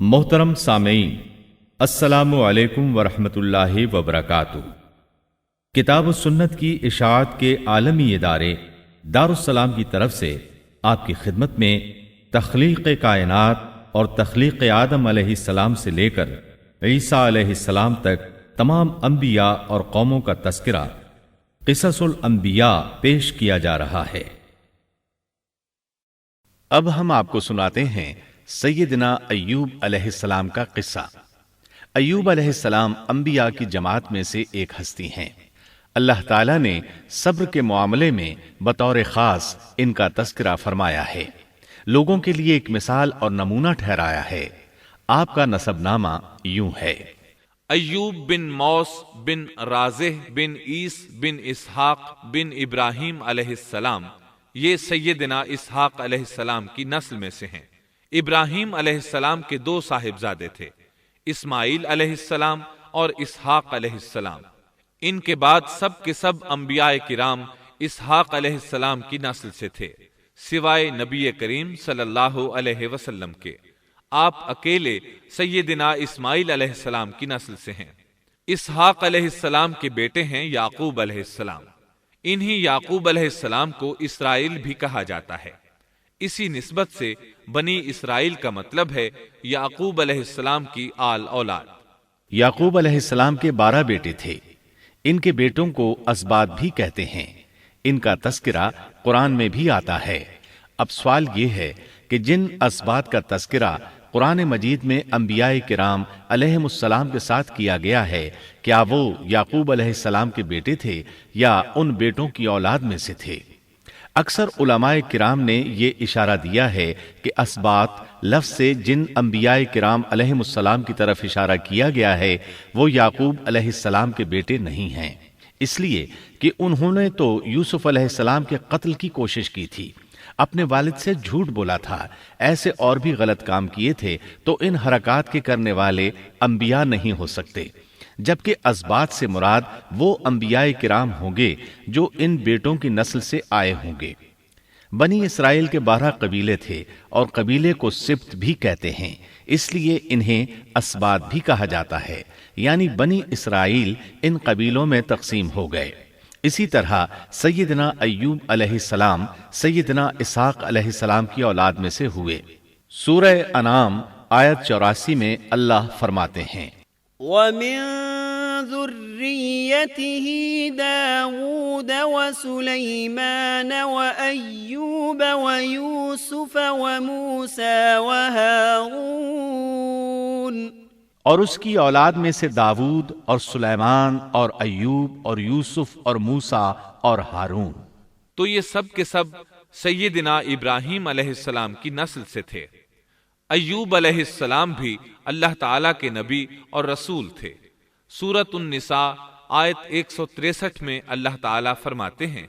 محترم سامعین، السلام علیکم ورحمۃ اللہ وبرکاتہ۔ کتاب و سنت کی اشاعت کے عالمی ادارے دارالسلام کی طرف سے آپ کی خدمت میں تخلیق کائنات اور تخلیق آدم علیہ السلام سے لے کر عیسیٰ علیہ السلام تک تمام انبیاء اور قوموں کا تذکرہ قصص الانبیاء پیش کیا جا رہا ہے۔ اب ہم آپ کو سناتے ہیں سیدنا ایوب علیہ السلام کا قصہ۔ ایوب علیہ السلام انبیاء کی جماعت میں سے ایک ہستی ہیں۔ اللہ تعالیٰ نے صبر کے معاملے میں بطور خاص ان کا تذکرہ فرمایا ہے، لوگوں کے لیے ایک مثال اور نمونہ ٹھہرایا ہے۔ آپ کا نسب نامہ یوں ہے: ایوب بن موس بن رازح بن عیس بن اسحاق بن ابراہیم علیہ السلام، یہ سیدنا اسحاق علیہ السلام کی نسل میں سے ہیں۔ ابراہیم علیہ السلام کے دو صاحبزادے تھے، اسماعیل علیہ السلام اور اسحاق علیہ السلام۔ ان کے بعد سب کے سب انبیاء کرام اسحاق علیہ السلام کی نسل سے تھے، سوائے نبی کریم صلی اللہ علیہ وسلم کے۔ آپ اکیلے سیدنا اسماعیل علیہ السلام کی نسل سے ہیں۔ اسحاق علیہ السلام کے بیٹے ہیں یعقوب علیہ السلام۔ انہی یعقوب علیہ السلام کو اسرائیل بھی کہا جاتا ہے۔ اسی نسبت سے بنی اسرائیل کا مطلب ہے یعقوب علیہ السلام کی آل اولاد۔ یعقوب علیہ السلام کے 12 بیٹے تھے۔ ان کے بیٹوں کو اسباط بھی کہتے ہیں۔ ان کا تذکرہ قرآن میں بھی آتا ہے۔ اب سوال یہ ہے کہ جن اسباط کا تذکرہ قرآن مجید میں انبیاء کرام علیہم السلام کے ساتھ کیا گیا ہے، کیا وہ یعقوب علیہ السلام کے بیٹے تھے یا ان بیٹوں کی اولاد میں سے تھے؟ اکثر علماء کرام نے یہ اشارہ دیا ہے کہ اسباط لفظ سے جن انبیاء کرام علیہم السلام کی طرف اشارہ کیا گیا ہے وہ یعقوب علیہ السلام کے بیٹے نہیں ہیں، اس لیے کہ انہوں نے تو یوسف علیہ السلام کے قتل کی کوشش کی تھی، اپنے والد سے جھوٹ بولا تھا، ایسے اور بھی غلط کام کیے تھے، تو ان حرکات کے کرنے والے انبیاء نہیں ہو سکتے، جبکہ اسباط سے مراد وہ انبیاء کرام ہوں گے جو ان بیٹوں کی نسل سے آئے ہوں گے۔ بنی اسرائیل کے 12 قبیلے تھے اور قبیلے کو سبط بھی کہتے ہیں، اس لیے انہیں اسباط بھی کہا جاتا ہے، یعنی بنی اسرائیل ان قبیلوں میں تقسیم ہو گئے۔ اسی طرح سیدنا ایوب علیہ السلام سیدنا اسحاق علیہ السلام کی اولاد میں سے ہوئے۔ سورہ انعام آیت 84 میں اللہ فرماتے ہیں: وَمِن ذُرِّيَّتِهِ دَاوُودَ وَسُلَيْمَانَ وَأَيُّوبَ وَيُوسُفَ وَمُوسَى وَهَارُونَ، اور اس کی اولاد میں سے داود اور سلیمان اور ایوب اور یوسف اور موسیٰ اور ہارون۔ تو یہ سب کے سب سیدنا ابراہیم علیہ السلام کی نسل سے تھے۔ ایوب علیہ السلام بھی اللہ تعالیٰ کے نبی اور رسول تھے۔ سورۃ النساء آیت 163 میں اللہ تعالیٰ فرماتے ہیں: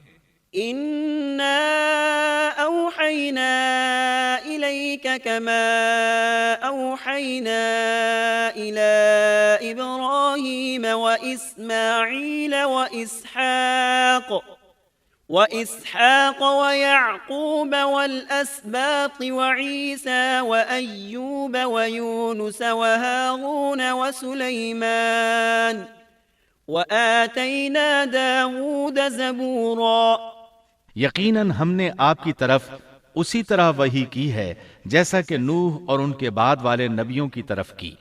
إِنَّا أَوْحَيْنَا إِلَيْكَ كَمَا أَوْحَيْنَا إِلَى إِبْرَاهِيمَ وَإِسْمَاعِيلَ وَإِسْحَاقَ وَيَعْقُوبَ وَالْأَسْبَاطِ وَعِيسَى وَأَيُّوبَ وَيُونُسَ وَهَارُونَ وَسُلَيْمَانَ وَآتَيْنَا دَاوُودَ زَبُورًا۔ یقیناً ہم نے آپ کی طرف اسی طرح وحی کی ہے جیسا کہ نوح اور ان کے بعد والے نبیوں کی طرف کی،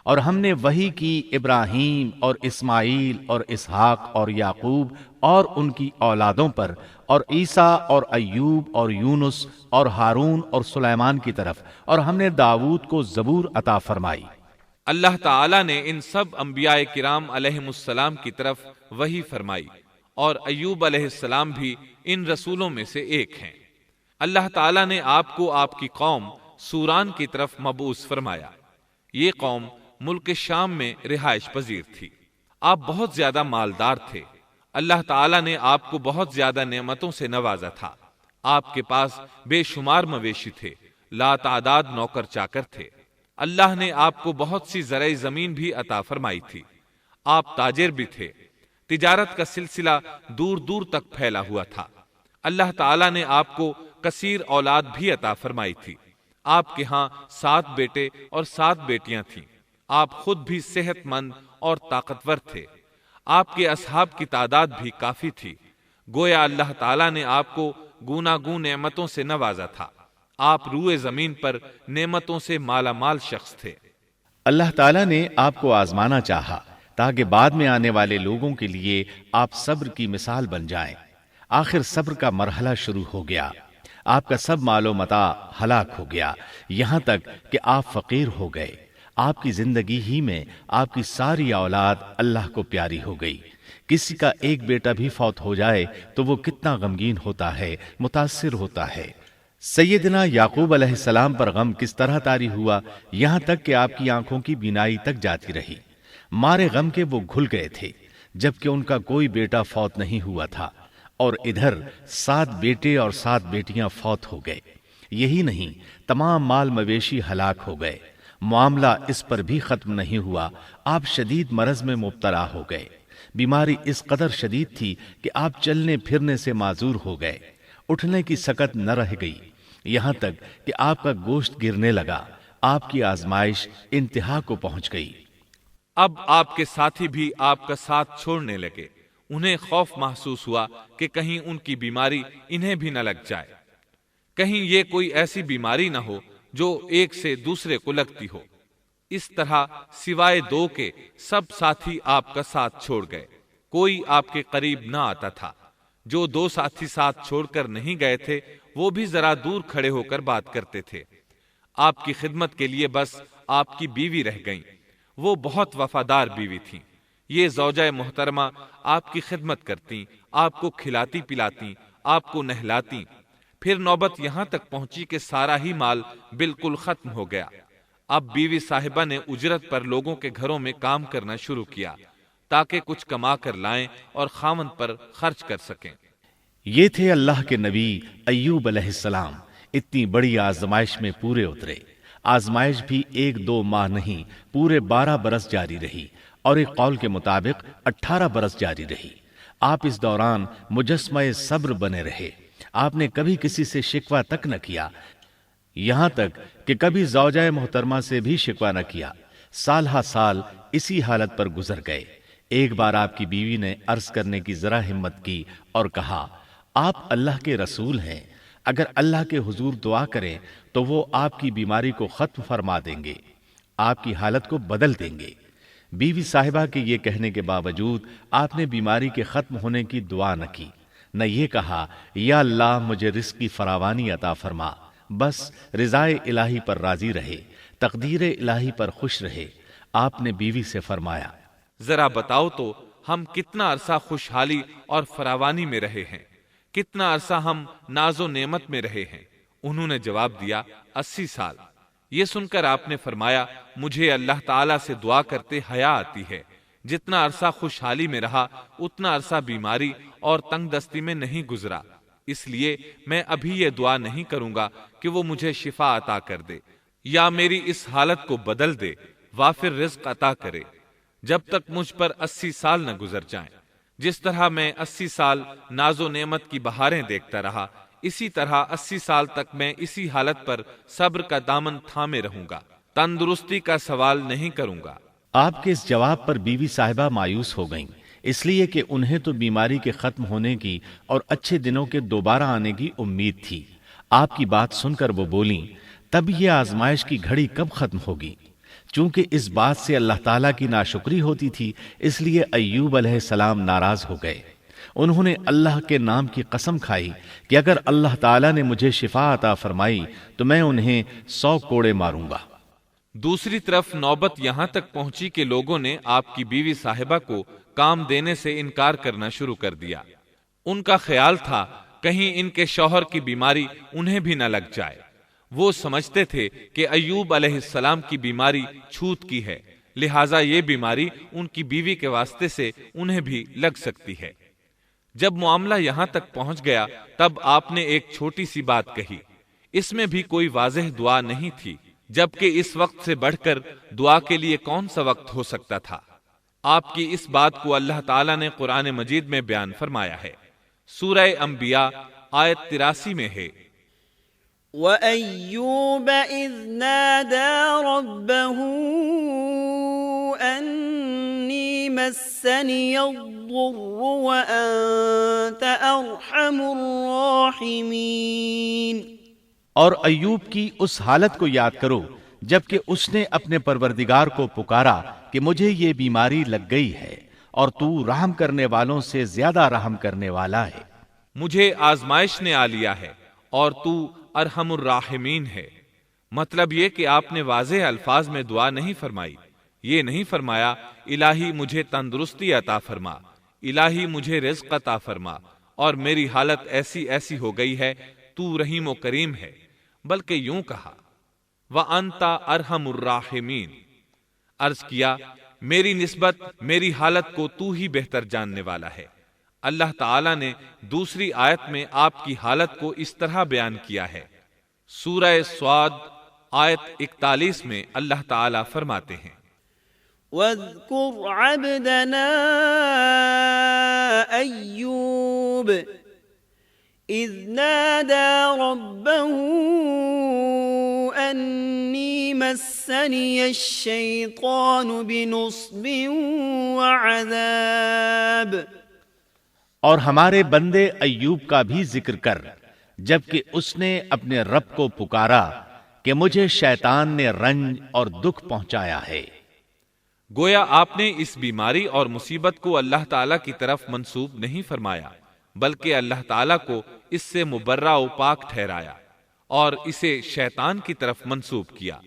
اور ہم نے وحی کی ابراہیم اور اسماعیل اور اسحاق اور یعقوب اور ان کی اولادوں پر، اور عیسیٰ اور ایوب اور یونس اور ہارون اور سلیمان کی طرف، اور ہم نے داود کو زبور عطا فرمائی۔ اللہ تعالیٰ نے ان سب انبیاء کرام علیہم السلام کی طرف وحی فرمائی، اور ایوب علیہ السلام بھی ان رسولوں میں سے ایک ہیں۔ اللہ تعالیٰ نے آپ کو آپ کی قوم سوران کی طرف مبعوث فرمایا۔ یہ قوم ملک شام میں رہائش پذیر تھی۔ آپ بہت زیادہ مالدار تھے۔ اللہ تعالیٰ نے آپ کو بہت زیادہ نعمتوں سے نوازا تھا۔ آپ کے پاس بے شمار مویشی تھے، لا تعداد نوکر چاکر تھے۔ اللہ نے آپ کو بہت سی زرعی زمین بھی عطا فرمائی تھی۔ آپ تاجر بھی تھے۔ تجارت کا سلسلہ دور دور تک پھیلا ہوا تھا۔ اللہ تعالیٰ نے آپ کو کثیر اولاد بھی عطا فرمائی تھی۔ آپ کے ہاں 7 بیٹے اور 7 بیٹیاں تھیں۔ آپ خود بھی صحت مند اور طاقتور تھے۔ آپ کے اصحاب کی تعداد بھی کافی تھی۔ گویا اللہ تعالیٰ نے آپ کو گوناگون نعمتوں سے نوازا تھا۔ آپ روئے زمین پر نعمتوں سے مالا مال شخص تھے۔ اللہ تعالیٰ نے آپ کو آزمانا چاہا تاکہ بعد میں آنے والے لوگوں کے لیے آپ صبر کی مثال بن جائیں۔ آخر صبر کا مرحلہ شروع ہو گیا۔ آپ کا سب مال و متاع ہلاک ہو گیا، یہاں تک کہ آپ فقیر ہو گئے۔ آپ کی زندگی ہی میں آپ کی ساری اولاد اللہ کو پیاری ہو گئی۔ کسی کا ایک بیٹا بھی فوت ہو جائے تو وہ کتنا غمگین ہوتا ہے، متاثر ہوتا ہے۔ سیدنا یعقوب علیہ السلام پر غم کس طرح طاری ہوا، یہاں تک کہ آپ کی آنکھوں کی بینائی تک جاتی رہی۔ مارے غم کے وہ گھل گئے تھے، جبکہ ان کا کوئی بیٹا فوت نہیں ہوا تھا، اور ادھر 7 بیٹے اور 7 بیٹیاں فوت ہو گئے۔ یہی نہیں، تمام مال مویشی ہلاک ہو گئے۔ معاملہ اس پر بھی ختم نہیں ہوا، آپ شدید مرض میں مبتلا ہو گئے۔ بیماری اس قدر شدید تھی کہ آپ چلنے پھرنے سے معذور ہو گئے، اٹھنے کی سکت نہ رہ گئی، یہاں تک کہ آپ کا گوشت گرنے لگا۔ آپ کی آزمائش انتہا کو پہنچ گئی۔ اب آپ کے ساتھی بھی آپ کا ساتھ چھوڑنے لگے۔ انہیں خوف محسوس ہوا کہ کہیں ان کی بیماری انہیں بھی نہ لگ جائے، کہیں یہ کوئی ایسی بیماری نہ ہو جو ایک سے دوسرے کو لگتی ہو۔ اس طرح سوائے 2 کے سب ساتھی آپ کا ساتھ چھوڑ گئے، کوئی آپ کے قریب نہ آتا تھا۔ جو 2 ساتھی ساتھ چھوڑ کر نہیں گئے تھے وہ بھی ذرا دور کھڑے ہو کر بات کرتے تھے۔ آپ کی خدمت کے لیے بس آپ کی بیوی رہ گئیں۔ وہ بہت وفادار بیوی تھیں۔ یہ زوجہ محترمہ آپ کی خدمت کرتی، آپ کو کھلاتی پلاتی، آپ کو نہلاتی۔ پھر نوبت یہاں تک پہنچی کہ سارا ہی مال بالکل ختم ہو گیا۔ اب بیوی صاحبہ نے اجرت پر لوگوں کے گھروں میں کام کرنا شروع کیا تاکہ کچھ کما کر لائیں اور خاوند پر خرچ کر سکیں۔ یہ تھے اللہ کے نبی ایوب علیہ السلام۔ اتنی بڑی آزمائش میں پورے اترے۔ آزمائش بھی 1-2 ماہ نہیں، پورے 12 برس جاری رہی، اور ایک قول کے مطابق 18 برس جاری رہی۔ آپ اس دوران مجسمہ صبر بنے رہے۔ آپ نے کبھی کسی سے شکوہ تک نہ کیا، یہاں تک کہ کبھی زوجہ محترمہ سے بھی شکوہ نہ کیا۔ سال ہا سال اسی حالت پر گزر گئے۔ ایک بار آپ کی بیوی نے عرض کرنے کی ذرا ہمت کی اور کہا، آپ اللہ کے رسول ہیں، اگر اللہ کے حضور دعا کریں تو وہ آپ کی بیماری کو ختم فرما دیں گے، آپ کی حالت کو بدل دیں گے۔ بیوی صاحبہ کے یہ کہنے کے باوجود آپ نے بیماری کے ختم ہونے کی دعا نہ کی، نہ یہ کہا یا اللہ مجھے رزق کی فراوانی عطا فرما، بس رضائے الہی پر راضی رہے، تقدیر الہی پر خوش رہے۔ آپ نے بیوی سے فرمایا، ذرا بتاؤ تو ہم کتنا عرصہ خوشحالی اور فراوانی میں رہے ہیں، کتنا عرصہ ہم ناز و نعمت میں رہے ہیں؟ انہوں نے جواب دیا، 80 سال۔ یہ سن کر آپ نے فرمایا، مجھے اللہ تعالیٰ سے دعا کرتے حیا آتی ہے، جتنا عرصہ خوشحالی میں رہا اتنا عرصہ بیماری اور تنگ دستی میں نہیں گزرا، اس لیے میں ابھی یہ دعا نہیں کروں گا کہ وہ مجھے شفا عطا کر دے یا میری اس حالت کو بدل دے، وافر رزق عطا کرے، جب تک مجھ پر 80 سال نہ گزر جائیں۔ جس طرح میں 80 سال ناز و نعمت کی بہاریں دیکھتا رہا، اسی طرح 80 سال تک میں اسی حالت پر صبر کا دامن تھامے رہوں گا، تندرستی کا سوال نہیں کروں گا۔ آپ کے اس جواب پر بیوی صاحبہ مایوس ہو گئیں، اس لیے کہ انہیں تو بیماری کے ختم ہونے کی اور اچھے دنوں کے دوبارہ آنے کی امید تھی۔ آپ کی بات سن کر وہ بولیں، تب یہ آزمائش کی گھڑی کب ختم ہوگی؟ چونکہ اس بات سے اللہ تعالیٰ کی ناشکری ہوتی تھی، اس لیے ایوب علیہ السلام ناراض ہو گئے۔ انہوں نے اللہ کے نام کی قسم کھائی کہ اگر اللہ تعالیٰ نے مجھے شفا عطا فرمائی تو میں انہیں 100 کوڑے ماروں گا۔ دوسری طرف نوبت یہاں تک پہنچی کہ لوگوں نے آپ کی بیوی صاحبہ کو کام دینے سے انکار کرنا شروع کر دیا۔ ان کا خیال تھا کہیں ان کے شوہر کی بیماری انہیں بھی نہ لگ جائے۔ وہ سمجھتے تھے کہ ایوب علیہ السلام کی بیماری چھوت کی ہے، لہٰذا یہ بیماری ان کی بیوی کے واسطے سے انہیں بھی لگ سکتی ہے۔ جب معاملہ یہاں تک پہنچ گیا تب آپ نے ایک چھوٹی سی بات کہی، اس میں بھی کوئی واضح دعا نہیں تھی، جبکہ اس وقت سے بڑھ کر دعا کے لیے کون سا وقت ہو سکتا تھا۔ آپ کی اس بات کو اللہ تعالیٰ نے قرآن مجید میں بیان فرمایا ہے۔ سورہ انبیاء آیت 83 میں ہے، وأيوب إذ نادى ربه أني مسني الضر وأنت أرحم الراحمين۔ اور ایوب کی اس حالت کو یاد کرو جبکہ اس نے اپنے پروردگار کو پکارا کہ مجھے یہ بیماری لگ گئی ہے اور تو رحم کرنے والوں سے زیادہ رحم کرنے والا ہے۔ مجھے آزمائش نے آ لیا ہے اور تو ارحم الراحمین ہے۔ مطلب یہ کہ آپ نے واضح الفاظ میں دعا نہیں فرمائی، یہ نہیں فرمایا الہی مجھے تندرستی عطا فرما، الہی مجھے رزق عطا فرما اور میری حالت ایسی ایسی ہو گئی ہے، تو رحیم و کریم ہے، بلکہ یوں کہا وَأَنْتَ أَرْحَمُ الرَّاحِمِينَ، عرض کیا میری نسبت میری حالت کو تو ہی بہتر جاننے والا ہے۔ اللہ تعالیٰ نے دوسری آیت میں آپ کی حالت کو اس طرح بیان کیا ہے۔ سورہ صاد آیت 41 میں اللہ تعالیٰ فرماتے ہیں وَاذْكُرْ عَبْدَنَا أَيُّوبَ إِذْ نَادَى رَبَّهُ أَنِّي مَسَّنِيَ الشَّيْطَانُ بِنُصْبٍ وَعَذَابٍ۔ اور ہمارے بندے ایوب کا بھی ذکر کر جبکہ اس نے اپنے رب کو پکارا کہ مجھے شیطان نے رنج اور دکھ پہنچایا ہے۔ گویا آپ نے اس بیماری اور مصیبت کو اللہ تعالیٰ کی طرف منسوب نہیں فرمایا، بلکہ اللہ تعالیٰ کو اس سے مبرہ و پاک ٹھہرایا اور اسے شیطان کی طرف منسوب کیا۔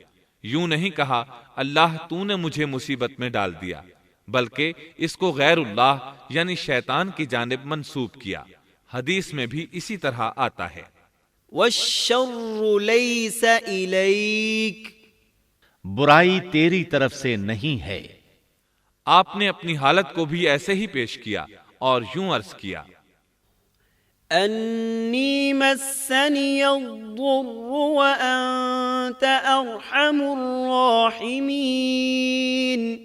یوں نہیں کہا اللہ تو نے مجھے مصیبت میں ڈال دیا، بلکہ اس کو غیر اللہ یعنی شیطان کی جانب منسوب کیا۔ حدیث میں بھی اسی طرح آتا ہے وَالشَّرُّ لَيْسَ إِلَيْكَ، برائی تیری طرف سے نہیں ہے۔ آپ نے اپنی حالت کو بھی ایسے ہی پیش کیا اور یوں عرض کیا أَنِّي مَسَّنِيَ الضُّرُّ وَأَنْتَ أَرْحَمُ الراحمین۔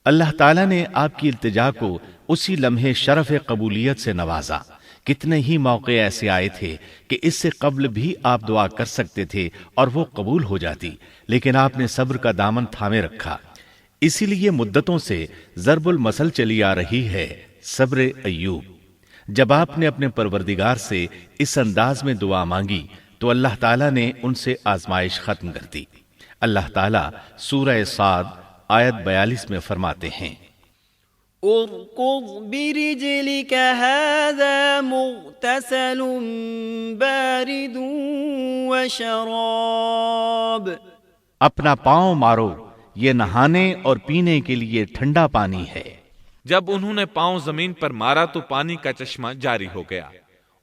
اللہ تعالیٰ نے آپ کی التجا کو اسی لمحے شرف قبولیت سے نوازا۔ کتنے ہی موقع ایسے آئے تھے کہ اس سے قبل بھی آپ دعا کر سکتے تھے اور وہ قبول ہو جاتی، لیکن آپ نے صبر کا دامن تھامے رکھا۔ اسی لیے مدتوں سے ضرب المثل چلی آ رہی ہے صبر ایوب۔ جب آپ نے اپنے پروردگار سے اس انداز میں دعا مانگی تو اللہ تعالیٰ نے ان سے آزمائش ختم کر دی۔ اللہ تعالیٰ سورہ صاد آیت 42 میں فرماتے ہیں ارکض برجلک هذا مغتسل بارد وشراب، اپنا پاؤں مارو، یہ نہانے اور پینے کے لیے ٹھنڈا پانی ہے۔ جب انہوں نے پاؤں زمین پر مارا تو پانی کا چشمہ جاری ہو گیا۔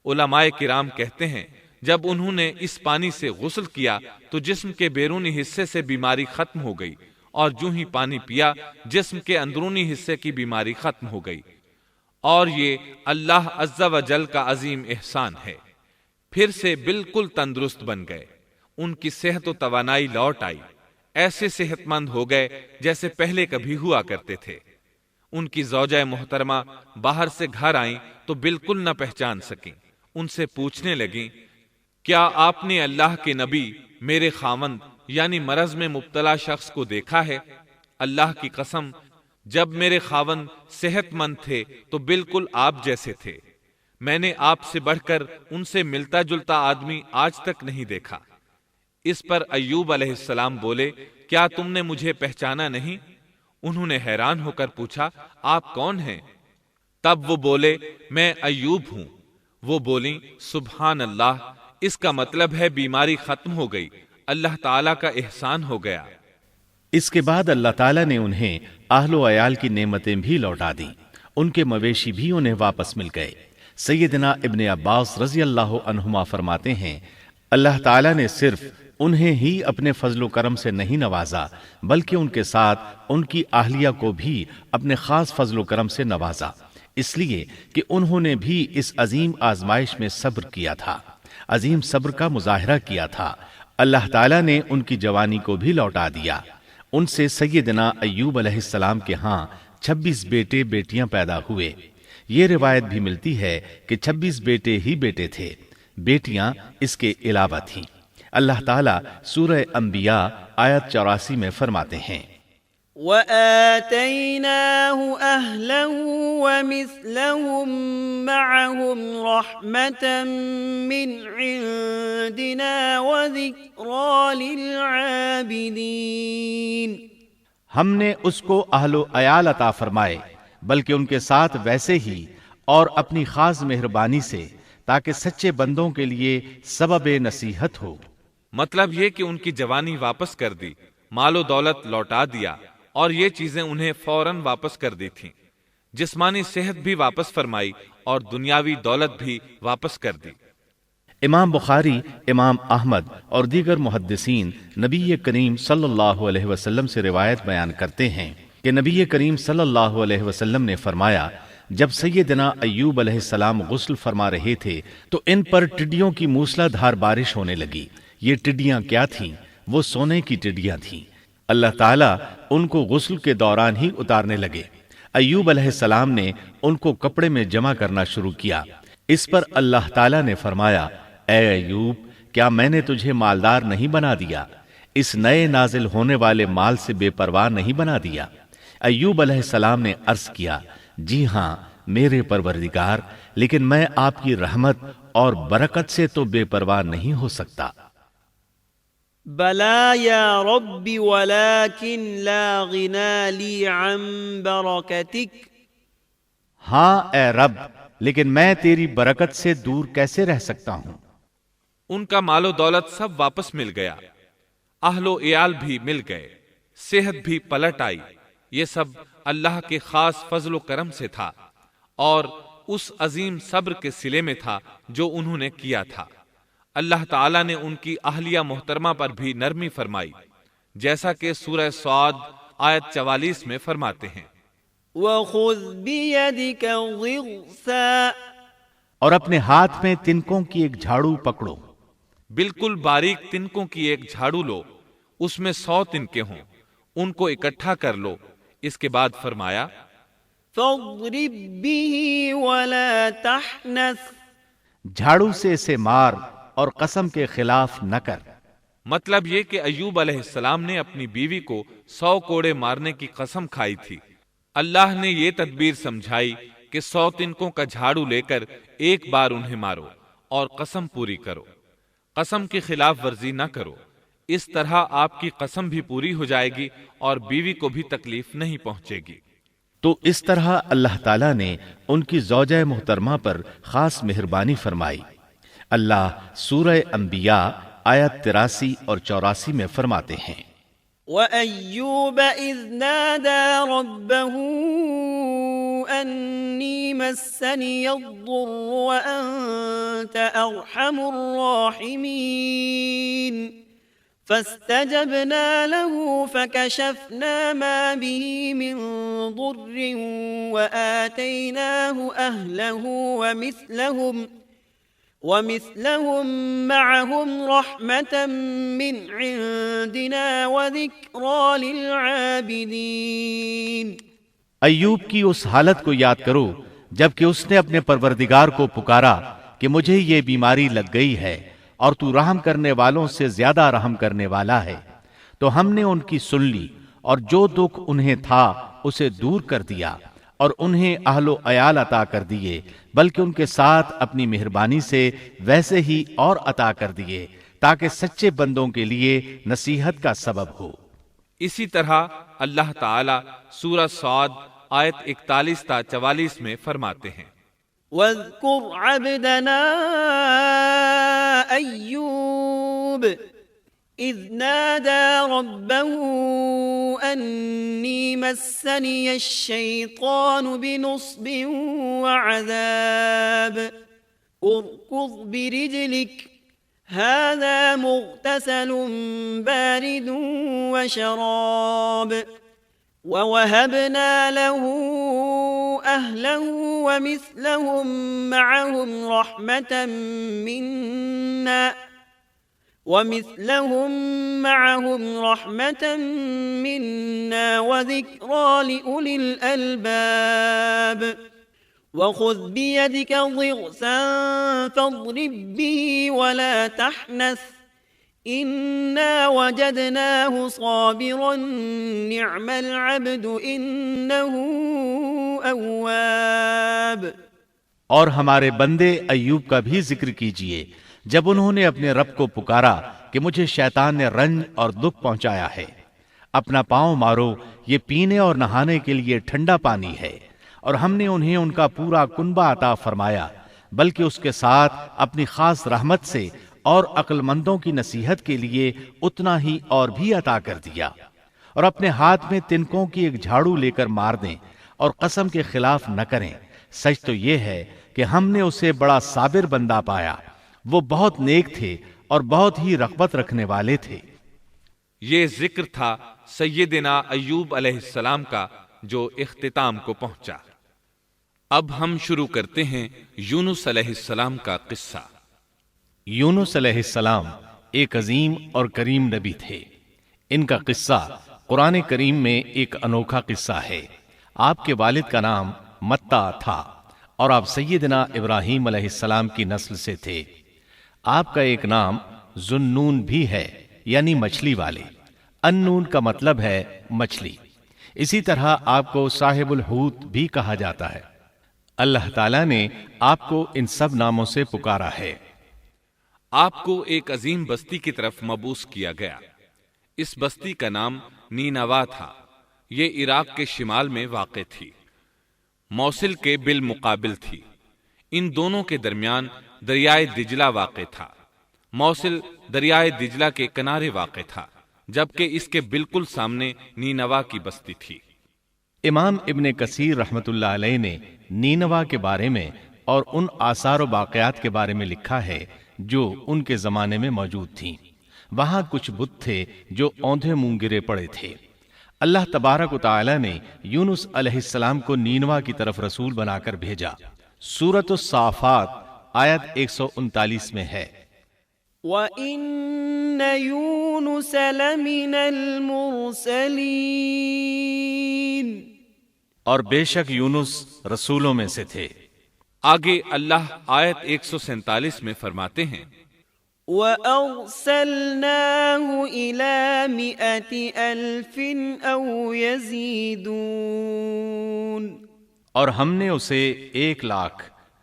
علماء کرام کہتے ہیں جب انہوں نے اس پانی سے غسل کیا تو جسم کے بیرونی حصے سے بیماری ختم ہو گئی، اور جو ہی پانی پیا جسم کے اندرونی حصے کی بیماری ختم ہو گئی، اور یہ اللہ عز و جل کا عظیم احسان ہے۔ پھر سے بالکل تندرست بن گئے، ان کی صحت و توانائی لوٹ آئی، ایسے صحت مند ہو گئے جیسے پہلے کبھی ہوا کرتے تھے۔ ان کی زوجہ محترمہ باہر سے گھر آئیں تو بالکل نہ پہچان سکیں۔ ان سے پوچھنے لگیں کیا آپ نے اللہ کے نبی میرے خاوند یعنی مرض میں مبتلا شخص کو دیکھا ہے؟ اللہ کی قسم جب میرے خاوند صحت مند تھے تو بالکل آپ جیسے تھے، میں نے آپ سے بڑھ کر ان سے ملتا جلتا آدمی آج تک نہیں دیکھا۔ اس پر ایوب علیہ السلام بولے کیا تم نے مجھے پہچانا نہیں؟ انہوں نے حیران ہو کر پوچھا آپ کون ہیں؟ تب وہ بولے میں ایوب ہوں۔ وہ بولیں سبحان اللہ، اس کا مطلب ہے بیماری ختم ہو گئی، اللہ تعالیٰ کا احسان ہو گیا۔ اس کے بعد اللہ تعالیٰ نے انہیں اہل و عیال کی نعمتیں بھی لوٹا دیں، ان کے مویشی بھی انہیں واپس مل گئے۔ سیدنا ابن عباس رضی اللہ عنہما فرماتے ہیں اللہ تعالیٰ نے صرف انہیں ہی اپنے فضل و کرم سے نہیں نوازا بلکہ ان کے ساتھ ان کی اہلیہ کو بھی اپنے خاص فضل و کرم سے نوازا، اس لیے کہ انہوں نے بھی اس عظیم آزمائش میں صبر کیا تھا، عظیم صبر کا مظاہرہ کیا تھا۔ اللہ تعالیٰ نے ان کی جوانی کو بھی لوٹا دیا۔ ان سے سیدنا ایوب علیہ السلام کے ہاں 26 بیٹے بیٹیاں پیدا ہوئے۔ یہ روایت بھی ملتی ہے کہ 26 بیٹے ہی بیٹے تھے، بیٹیاں اس کے علاوہ تھیں۔ اللہ تعالیٰ سورہ انبیاء آیت 84 میں فرماتے ہیں وَآتَيْنَاهُ أَهْلَهُ وَمِثْلَهُم مَّعَهُمْ رَحْمَةً مِّنْ عِندِنَا وَذِكْرَىٰ لِلْعَابِدِينَ ہم نے اس کو اہل و عیال عطا فرمائے بلکہ ان کے ساتھ ویسے ہی اور اپنی خاص مہربانی سے تاکہ سچے بندوں کے لیے سبب نصیحت ہو۔ مطلب یہ کہ ان کی جوانی واپس کر دی، مال و دولت لوٹا دیا، اور یہ چیزیں انہیں فوراً واپس کر دی تھیں۔ جسمانی صحت بھی واپس فرمائی اور دنیاوی دولت بھی واپس کر دی۔ امام بخاری، امام احمد اور دیگر محدثین نبی کریم صلی اللہ علیہ وسلم سے روایت بیان کرتے ہیں کہ نبی کریم صلی اللہ علیہ وسلم نے فرمایا، جب سیدنا ایوب علیہ السلام غسل فرما رہے تھے تو ان پر ٹڈیوں کی موسلا دھار بارش ہونے لگی۔ یہ ٹڈیاں کیا تھیں؟ وہ سونے کی ٹڈیاں تھیں۔ اللہ تعالیٰ ان کو غسل کے دوران ہی اتارنے لگے۔ ایوب علیہ السلام نے ان کو کپڑے میں جمع کرنا شروع کیا۔ اس پر اللہ تعالیٰ نے فرمایا، اے ایوب، کیا میں نے تجھے مالدار نہیں بنا دیا؟ اس نئے نازل ہونے والے مال سے بے پرواہ نہیں بنا دیا؟ ایوب علیہ السلام نے عرض کیا، جی ہاں میرے پروردگار، لیکن میں آپ کی رحمت اور برکت سے تو بے پرواہ نہیں ہو سکتا۔ بلا یا رب ولكن لا غنى لي عن برکتک، ہاں اے رب، لیکن میں تیری برکت سے دور کیسے رہ سکتا ہوں؟ ان کا مال و دولت سب واپس مل گیا، اہل و عیال بھی مل گئے، صحت بھی پلٹ آئی۔ یہ سب اللہ کے خاص فضل و کرم سے تھا اور اس عظیم صبر کے صلے میں تھا جو انہوں نے کیا تھا۔ اللہ تعالیٰ نے ان کی اہلیہ محترمہ پر بھی نرمی فرمائی، جیسا کہ سورہ صاد آیت 44 میں فرماتے ہیں، وَخُذْ بِيَدِكَ ضِغْثًا، اور اپنے ہاتھ میں تنکوں کی ایک جھاڑو پکڑو۔ بالکل باریک تنکوں کی ایک جھاڑو لو، اس میں 100 تنکے ہوں، ان کو اکٹھا کر لو۔ اس کے بعد فرمایا، فَاضْرِبْ بِهِ وَلَا تَحْنَثْ، جھاڑو سے اسے مار اور قسم کے خلاف نہ کر۔ مطلب یہ کہ ایوب علیہ السلام نے اپنی بیوی کو 100 کوڑے مارنے کی قسم کھائی تھی۔ اللہ نے یہ تدبیر سمجھائی کہ 100 تنکوں کا جھاڑو لے کر ایک بار انہیں مارو اور قسم پوری کرو، قسم کی خلاف ورزی نہ کرو۔ اس طرح آپ کی قسم بھی پوری ہو جائے گی اور بیوی کو بھی تکلیف نہیں پہنچے گی۔ تو اس طرح اللہ تعالیٰ نے ان کی زوجہ محترمہ پر خاص مہربانی فرمائی۔ اللہ سورہ انبیاء آیت 83 اور 84 میں فرماتے ہیں، وَأَيُّوبَ إِذْ نَادَى رَبَّهُ أَنِّي مَسَّنِيَ الضُّرُّ وَأَنْتَ أَرْحَمُ الرَّاحِمِينَ فَاسْتَجَبْنَا لَهُ فَكَشَفْنَا مَا بِهِ مِنْ ضُرٍّ وَآتَيْنَاهُ أَهْلَهُ وَمِثْلَهُمْ مَعَهُمْ رَحْمَةً مِّنْ عِنْدِنَا وَذِكْرَىٰ لِلْعَابِدِينَ۔ ایوب کی اس حالت کو یاد کرو جبکہ اس نے اپنے پروردگار کو پکارا کہ مجھے یہ بیماری لگ گئی ہے اور تو رحم کرنے والوں سے زیادہ رحم کرنے والا ہے۔ تو ہم نے ان کی سن لی اور جو دکھ انہیں تھا اسے دور کر دیا اور انہیں اہل و عیال عطا کر دیے، بلکہ ان کے ساتھ اپنی مہربانی سے ویسے ہی اور عطا کر دیے تاکہ سچے بندوں کے لیے نصیحت کا سبب ہو۔ اسی طرح اللہ تعالیٰ سورہ صاد آیت 41 تا 44 میں فرماتے ہیں، وَاذْكُرْ عَبْدَنَا أَيُّوبَ إِذْ نَادَى رَبَّهُ أَنِّي مَسَّنِيَ الشَّيْطَانُ بِنُصْبٍ وَعَذَابٍ ارْكُضْ بِرِجْلِكَ هَذَا مُغْتَسَلٌ بَارِدٌ وَشَرَابٌ وَوَهَبْنَا لَهُ أَهْلَهُ وَمِثْلَهُم مَّعَهُمْ رَحْمَةً مِّنَّا وَذِكْرَىٰ لِأُولِي الْأَلْبَابِ وَخُذْ بِيَدِكَ ضِغْثًا فَاضْرِب بِّهِ وَلَا تَحْنَثْ إنا وجدناه صابرا نعم العبد إنه أواب۔ اور ہمارے بندے ایوب کا بھی ذکر کیجئے جب انہوں نے اپنے رب کو پکارا کہ مجھے شیطان نے رنج اور دکھ پہنچایا ہے، اپنا پاؤں مارو، یہ پینے اور نہانے کے لیے ٹھنڈا پانی ہے، اور ہم نے انہیں ان کا پورا کنبہ عطا فرمایا، بلکہ اس کے ساتھ اپنی خاص رحمت سے اور عقل مندوں کی نصیحت کے لیے اتنا ہی اور بھی عطا کر دیا۔ اور اپنے ہاتھ میں تنکوں کی ایک جھاڑو لے کر مار دیں اور قسم کے خلاف نہ کریں، سچ تو یہ ہے کہ ہم نے اسے بڑا صابر بندہ پایا، وہ بہت نیک تھے اور بہت ہی رغبت رکھنے والے تھے۔ یہ ذکر تھا سیدنا ایوب علیہ السلام کا جو اختتام کو پہنچا۔ اب ہم شروع کرتے ہیں یونس علیہ السلام کا قصہ۔ یونس علیہ السلام ایک عظیم اور کریم نبی تھے۔ ان کا قصہ قرآن کریم میں ایک انوکھا قصہ ہے۔ آپ کے والد کا نام متا تھا اور آپ سیدنا ابراہیم علیہ السلام کی نسل سے تھے۔ آپ کا ایک نام ذوالنون بھی ہے، یعنی مچھلی والے۔ النون کا مطلب ہے مچھلی۔ اسی طرح آپ کو صاحب الحوت بھی کہا جاتا ہے۔ اللہ تعالیٰ نے آپ کو ان سب ناموں سے پکارا ہے۔ آپ کو ایک عظیم بستی کی طرف مبعوث کیا گیا۔ اس بستی کا نام نینوا تھا۔ یہ عراق کے شمال میں واقع تھی، موصل کے بالمقابل تھی۔ ان دونوں کے درمیان دریائے دجلہ واقع تھا۔ موصل دریائے دجلہ کے کنارے واقع تھا، جبکہ اس کے بالکل سامنے نینوا کی بستی تھی۔ امام ابن کثیر رحمت اللہ علیہ نے نینوا کے بارے میں اور ان آثار و باقیات کے بارے میں لکھا ہے جو ان کے زمانے میں موجود تھیں۔ وہاں کچھ بت تھے جو اوندھے منہ گرے پڑے تھے۔ اللہ تبارک و تعالی نے یونس علیہ السلام کو نینوا کی طرف رسول بنا کر بھیجا۔ سورۃ الصافات آیت 139 میں ہے، وَإِنَّ يُونُسَ لَمِنَ الْمُرْسَلِينَ، اور بے شک یونس رسولوں میں سے تھے۔ آگے اللہ آیت 147 میں فرماتے ہیں، وَأَرْسَلْنَاهُ إِلَى 100,000 أَوْ يَزِيدُونَ، اور ہم نے اسے 100,000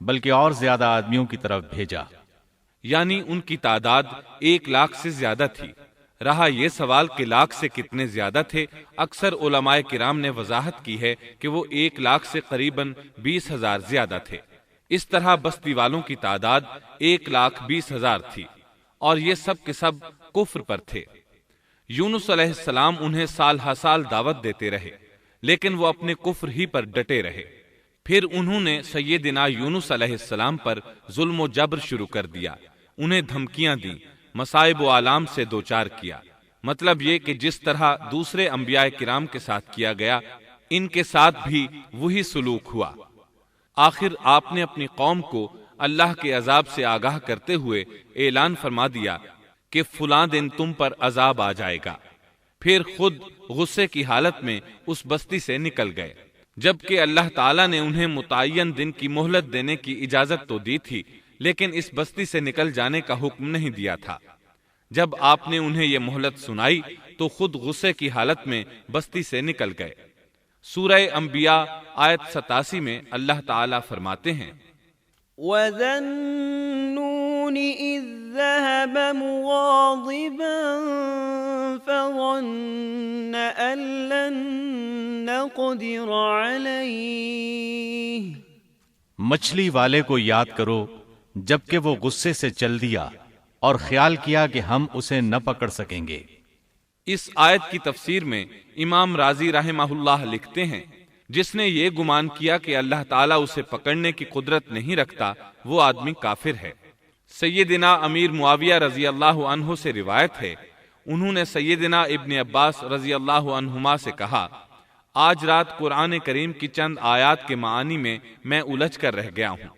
بلکہ اور زیادہ آدمیوں کی طرف بھیجا۔ یعنی ان کی تعداد 100,000 سے زیادہ تھی۔ رہا یہ سوال کہ لاکھ سے کتنے زیادہ تھے، اکثر علماء کرام نے وضاحت کی ہے کہ وہ 100,000 سے قریباً 20,000 زیادہ تھے۔ اس طرح بستی والوں کی تعداد 1,20,000 تھی، اور یہ سب کے سب کفر پر تھے۔ یونس علیہ السلام انہیں سال ہر سال دعوت دیتے رہے، لیکن وہ اپنے کفر ہی پر ڈٹے رہے۔ پھر انہوں نے سیدنا یونس علیہ السلام پر ظلم و جبر شروع کر دیا، انہیں دھمکیاں دیں، مصائب و آلام سے دوچار کیا۔ مطلب یہ کہ جس طرح دوسرے انبیاء کرام کے ساتھ کیا گیا، ان کے ساتھ بھی وہی سلوک ہوا۔ آخر آپ نے اپنی قوم کو اللہ کے عذاب سے آگاہ کرتے ہوئے اعلان فرما دیا کہ فلاں دن تم پر عذاب آ جائے گا۔ پھر خود غصے کی حالت میں اس بستی سے نکل گئے، جبکہ اللہ تعالیٰ نے انہیں متعین دن کی مہلت دینے کی اجازت تو دی تھی، لیکن اس بستی سے نکل جانے کا حکم نہیں دیا تھا۔ جب آپ نے انہیں یہ مہلت سنائی تو خود غصے کی حالت میں بستی سے نکل گئے۔ سورہ انبیاء آیت 87 میں اللہ تعالیٰ فرماتے ہیں، وَذَا النُّونِ إِذ ذَّهَبَ مُغَاضِبًا فَظَنَّ أَن لَّن نَّقْدِرَ عَلَيْهِ، مچھلی والے کو یاد کرو جبکہ وہ غصے سے چل دیا اور خیال کیا کہ ہم اسے نہ پکڑ سکیں گے۔ اس آیت کی تفسیر میں امام رازی رحمہ اللہ لکھتے ہیں، جس نے یہ گمان کیا کہ اللہ تعالیٰ اسے پکڑنے کی قدرت نہیں رکھتا، وہ آدمی کافر ہے۔ سیدنا امیر معاویہ رضی اللہ عنہ سے روایت ہے، انہوں نے سیدنا ابن عباس رضی اللہ عنہما سے کہا، آج رات قرآن کریم کی چند آیات کے معانی میں میں الجھ کر رہ گیا ہوں،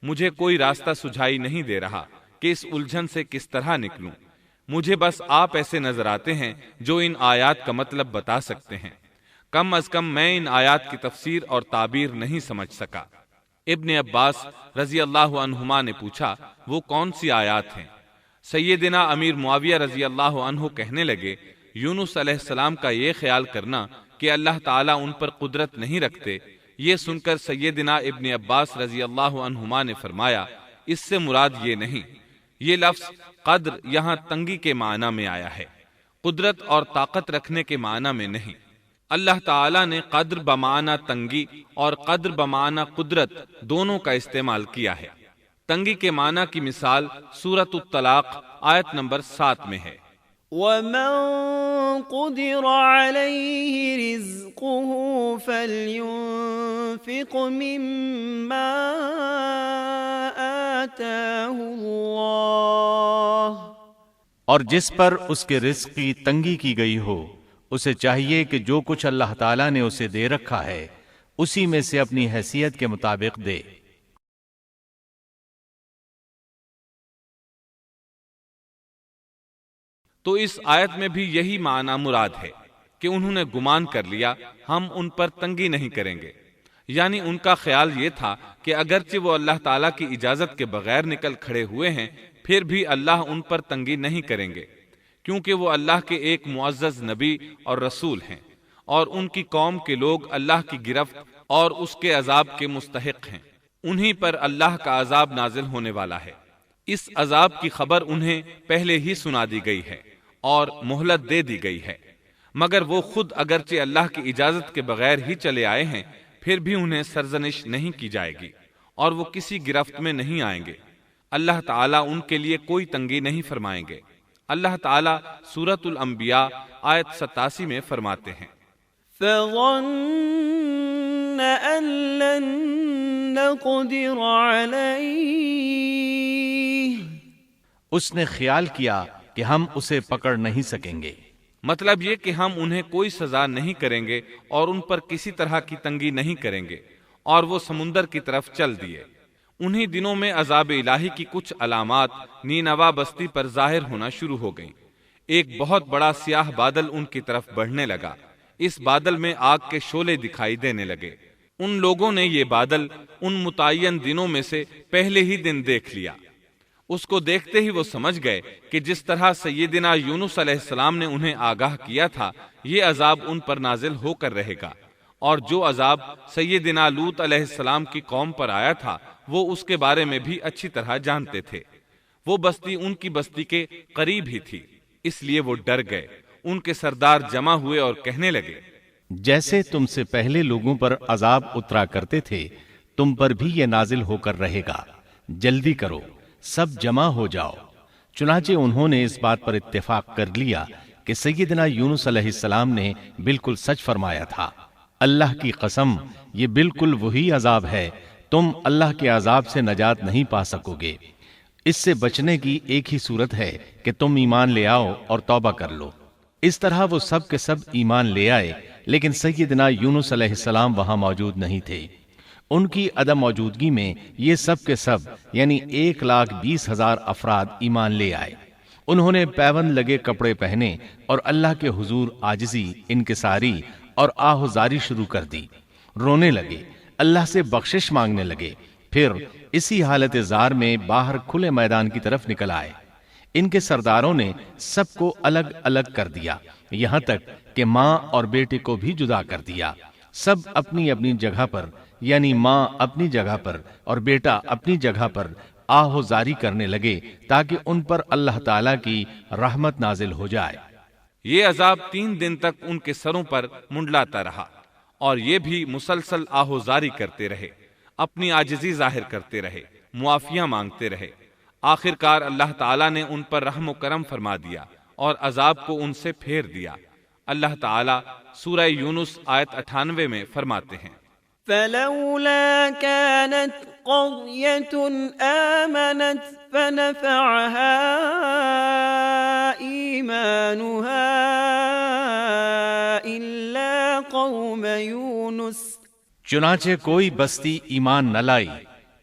مجھے کوئی راستہ سجھائی نہیں دے رہا کہ اس الجھن سے کس طرح نکلوں۔ مجھے بس آپ ایسے نظر آتے ہیں جو ان آیات کا مطلب بتا سکتے ہیں۔ کم از کم میں ان آیات کی تفسیر اور تعبیر نہیں سمجھ سکا۔ ابن عباس رضی اللہ عنہما نے پوچھا، وہ کون سی آیات ہیں؟ سیدنا امیر معاویہ رضی اللہ عنہ کہنے لگے، یونس علیہ السلام کا یہ خیال کرنا کہ اللہ تعالیٰ ان پر قدرت نہیں رکھتے، یہ سن کر سیدنا ابن عباس رضی اللہ عنہما نے فرمایا، اس سے مراد یہ نہیں، یہ لفظ قدر یہاں تنگی کے معنی میں آیا ہے، قدرت اور طاقت رکھنے کے معنی میں نہیں۔ اللہ تعالیٰ نے قدر بمعنی تنگی اور قدر بمعنی قدرت دونوں کا استعمال کیا ہے۔ تنگی کے معنی کی مثال سورۃ الطلاق آیت نمبر 7 میں ہے، وَمَن قُدِرَ عَلَيْهِ رِزْقُهُ فَلْيُنْفِقْ مِمَّا آتَاهُ اللَّهُ، اور جس پر اس کے رزق کی تنگی کی گئی ہو اسے چاہیے کہ جو کچھ اللہ تعالیٰ نے اسے دے رکھا ہے اسی میں سے اپنی حیثیت کے مطابق دے۔ تو اس آیت میں بھی یہی معنی مراد ہے کہ انہوں نے گمان کر لیا ہم ان پر تنگی نہیں کریں گے، یعنی ان کا خیال یہ تھا کہ اگرچہ وہ اللہ تعالیٰ کی اجازت کے بغیر نکل کھڑے ہوئے ہیں پھر بھی اللہ ان پر تنگی نہیں کریں گے، کیونکہ وہ اللہ کے ایک معزز نبی اور رسول ہیں، اور ان کی قوم کے لوگ اللہ کی گرفت اور اس کے عذاب کے مستحق ہیں، انہی پر اللہ کا عذاب نازل ہونے والا ہے۔ اس عذاب کی خبر انہیں پہلے ہی سنا دی گئی ہے اور مہلت دے دی گئی ہے، مگر وہ خود اگرچہ اللہ کی اجازت کے بغیر ہی چلے آئے ہیں پھر بھی انہیں سرزنش نہیں کی جائے گی اور وہ کسی گرفت میں نہیں آئیں گے۔ اللہ تعالیٰ ان کے لیے کوئی تنگی نہیں فرمائیں گے۔ اللہ تعالیٰ سورۃ الانبیاء آیت 87 میں فرماتے ہیں، فَظَنَّ أَن لَّن نَّقْدِرَ عَلَيْهِ، اس نے خیال کیا کہ ہم اسے پکڑ نہیں سکیں گے، مطلب یہ کہ ہم انہیں کوئی سزا نہیں کریں گے اور ان پر کسی طرح کی تنگی نہیں کریں گے، اور وہ سمندر کی طرف چل دیے۔ انہی دنوں میں عذاب الہی کی کچھ علامات نینوا بستی پر ظاہر ہونا شروع ہو گئیں۔ ایک بہت بڑا سیاہ بادل ان کی طرف بڑھنے لگا، اس بادل میں آگ کے شعلے دکھائی دینے لگے۔ ان لوگوں نے یہ بادل ان متعین دنوں میں سے پہلے ہی دن دیکھ لیا۔ اس کو دیکھتے ہی وہ سمجھ گئے کہ جس طرح سیدنا یونس علیہ السلام نے انہیں آگاہ کیا تھا یہ عذاب ان پر نازل ہو کر رہے گا، اور جو عذاب سیدنا لوط علیہ السلام کی قوم پر آیا تھا وہ اس کے بارے میں بھی اچھی طرح جانتے تھے۔ وہ بستی ان کی بستی کے قریب ہی تھی، اس لیے وہ ڈر گئے۔ ان کے سردار جمع ہوئے اور کہنے لگے، جیسے تم سے پہلے لوگوں پر عذاب اترا کرتے تھے تم پر بھی یہ نازل ہو کر رہے گا، جلدی کرو، سب جمع ہو جاؤ۔ چنانچہ انہوں نے اس بات پر اتفاق کر لیا کہ سیدنا یونس علیہ السلام نے بالکل سچ فرمایا تھا۔ اللہ کی قسم یہ بالکل وہی عذاب ہے، تم اللہ کے عذاب سے نجات نہیں پا سکو گے۔ اس سے بچنے کی ایک ہی صورت ہے کہ تم ایمان لے آؤ اور توبہ کر لو۔ اس طرح وہ سب کے سب ایمان لے آئے، لیکن سیدنا یونس علیہ السلام وہاں موجود نہیں تھے۔ ان کی عدم موجودگی میں یہ سب کے سب یعنی 1,20,000 افراد ایمان لے آئے۔ انہوں نے پیوند لگے کپڑے پہنے اور اللہ کے حضور عاجزی، انکساری اور آہوزاری شروع کر دی، رونے لگے، اللہ سے بخشش مانگنے لگے، پھر اسی حالت زار میں باہر کھلے میدان کی طرف نکل آئے۔ ان کے سرداروں نے سب کو الگ الگ کر دیا، یہاں تک کہ ماں اور بیٹے کو بھی جدا کر دیا۔ سب اپنی اپنی جگہ پر یعنی ماں اپنی جگہ پر اور بیٹا اپنی جگہ پر آہوزاری کرنے لگے تاکہ ان پر اللہ تعالیٰ کی رحمت نازل ہو جائے۔ یہ عذاب 3 دن تک ان کے سروں پر منڈلاتا رہا، اور یہ بھی مسلسل آہوزاری کرتے رہے، اپنی عاجزی ظاہر کرتے رہے، معافیاں مانگتے رہے۔ آخر کار اللہ تعالیٰ نے ان پر رحم و کرم فرما دیا اور عذاب کو ان سے پھیر دیا۔ اللہ تعالیٰ سورہ یونس آیت 98 میں فرماتے ہیں، فلولا كانت قرية آمنت فنفعها إيمانها إلا قوم يونس، چنانچہ کوئی بستی ایمان نہ لائی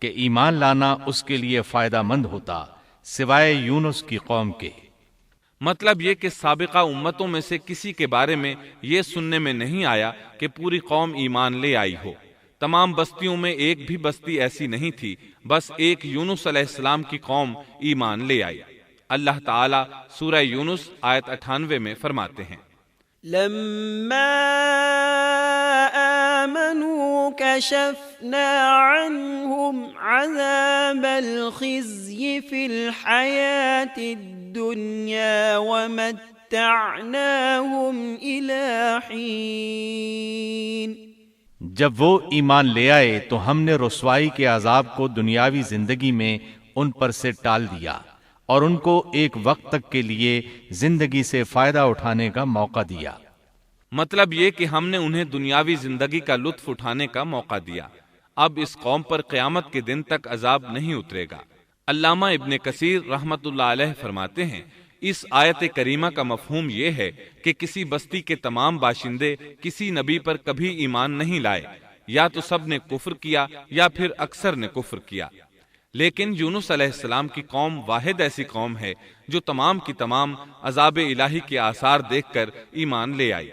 کہ ایمان لانا اس کے لیے فائدہ مند ہوتا سوائے یونس کی قوم کے۔ مطلب یہ کہ سابقہ امتوں میں سے کسی کے بارے میں یہ سننے میں نہیں آیا کہ پوری قوم ایمان لے آئی ہو۔ تمام بستیوں میں ایک بھی بستی ایسی نہیں تھی، بس ایک یونس علیہ السلام کی قوم ایمان لے آئی۔ اللہ تعالیٰ سورہ یونس آیت 98 میں فرماتے ہیں، لما آمنوا كشفنا عنهم عذاب الخزي في الحياة الدنيا ومتعناهم إلى حين۔ جب وہ ایمان لے آئے تو ہم نے رسوائی کے عذاب کو دنیاوی زندگی میں ان پر سے ٹال دیا اور ان کو ایک وقت تک کے لیے زندگی سے فائدہ اٹھانے کا موقع دیا۔ مطلب یہ کہ ہم نے انہیں دنیاوی زندگی کا لطف اٹھانے کا موقع دیا۔ اب اس قوم پر قیامت کے دن تک عذاب نہیں اترے گا۔ علامہ ابن کثیر رحمت اللہ علیہ فرماتے ہیں، اس آیت کریمہ کا مفہوم یہ ہے کہ کسی بستی کے تمام باشندے کسی نبی پر کبھی ایمان نہیں لائے، یا تو سب نے کفر کیا یا پھر اکثر نے کفر کیا، لیکن یونس علیہ السلام کی قوم واحد ایسی قوم ہے جو تمام کی تمام عذاب الہی کے آثار دیکھ کر ایمان لے آئی۔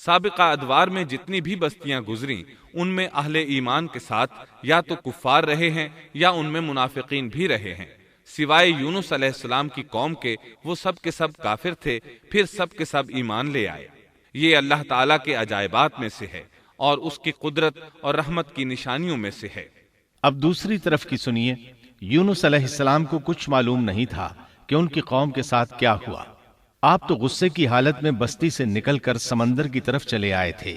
سابقہ ادوار میں جتنی بھی بستیاں گزریں ان میں اہل ایمان کے ساتھ یا تو کفار رہے ہیں یا ان میں منافقین بھی رہے ہیں، سوائے یونس علیہ السلام کی قوم کے وہ سب کے سب کافر تھے، پھر سب کے سب ایمان لے آئے۔ یہ اللہ تعالیٰ کے عجائبات میں سے ہے اور اس کی قدرت اور رحمت کی نشانیوں میں سے ہے۔ اب دوسری طرف کی سنیے، یونس علیہ السلام کو کچھ معلوم نہیں تھا کہ ان کی قوم کے ساتھ کیا ہوا۔ آپ تو غصے کی حالت میں بستی سے نکل کر سمندر کی طرف چلے آئے تھے۔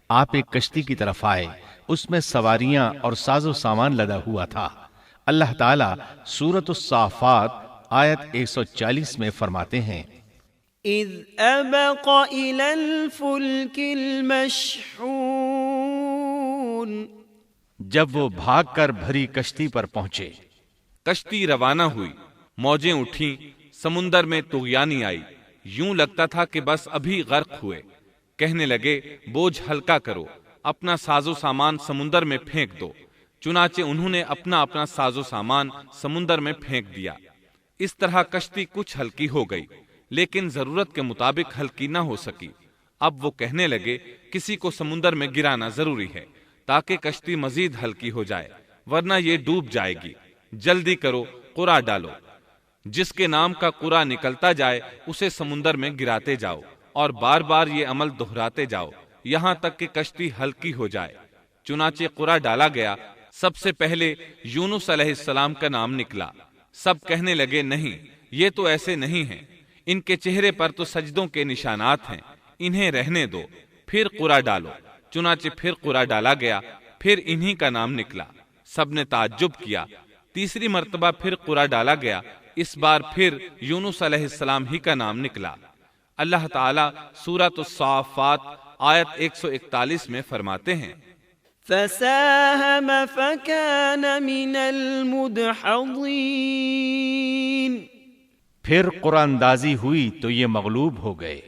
آپ ایک کشتی کی طرف آئے، اس میں سواریاں اور ساز و سامان لدا ہوا تھا۔ اللہ تعالیٰ سورۃ الصافات آیت 140 میں فرماتے ہیں، اذ ابق الى الفلك المشحون، جب وہ بھاگ کر بھری کشتی پر پہنچے۔ کشتی روانہ ہوئی، موجیں اٹھیں، سمندر میں طغیانی آئی، یوں لگتا تھا کہ بس ابھی غرق ہوئے۔ کہنے لگے بوجھ ہلکا کرو، اپنا ساز و سامان سمندر میں پھینک دو۔ چنانچہ انہوں نے اپنا اپنا ساز و سامان سمندر میں پھینک دیا۔ اس طرح کشتی کچھ ہلکی ہو گئی، لیکن ضرورت کے مطابق ہلکی نہ ہو سکی۔ اب وہ کہنے لگے کسی کو سمندر میں گرانا ضروری ہے تاکہ کشتی مزید ہلکی ہو جائے، ورنہ یہ ڈوب جائے گی۔ جلدی کرو، قرع ڈالو۔ جس کے نام کا قرع نکلتا جائے اسے سمندر میں گراتے جاؤ اور بار بار یہ عمل دہراتے جاؤ یہاں تک کہ کشتی ہلکی ہو جائے۔ چنانچہ قرع ڈالا گیا۔ سب سے پہلے یونس علیہ السلام کا نام نکلا۔ سب کہنے لگے نہیں، یہ تو ایسے نہیں ہیں، ان کے چہرے پر تو سجدوں کے نشانات ہیں، انہیں رہنے دو، پھر قرع ڈالو۔ چنانچہ پھر قرع ڈالا گیا، پھر انہی کا نام نکلا۔ سب نے تعجب کیا۔ تیسری مرتبہ پھر قرع ڈالا گیا، اس بار پھر یونس علیہ السلام ہی کا نام نکلا۔ اللہ تعالیٰ سورۃ الصافات آیت 141 میں فرماتے ہیں، فساهم فكان من المدحضين، پھر قرآن اندازی ہوئی تو یہ مغلوب ہو گئے۔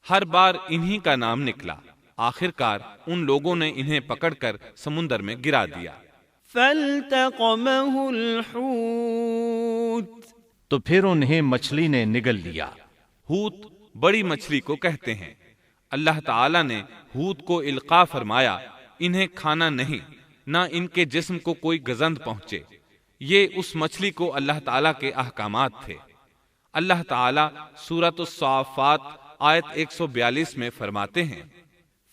ہر بار انہی کا نام نکلا۔ آخر کار ان لوگوں نے انہیں پکڑ کر سمندر میں گرا دیا۔ فالتقمه الحوت، تو پھر انہیں مچھلی نے نگل لیا۔ حوت بڑی مچھلی کو کہتے ہیں۔ اللہ تعالیٰ نے حوت کو القاء فرمایا، انہیں کھانا نہیں، نہ ان کے جسم کو کوئی گزند پہنچے۔ یہ اس مچھلی کو اللہ تعالیٰ کے احکامات تھے۔ اللہ تعالیٰ سورۃ الصافات آیت 142 میں فرماتے ہیں،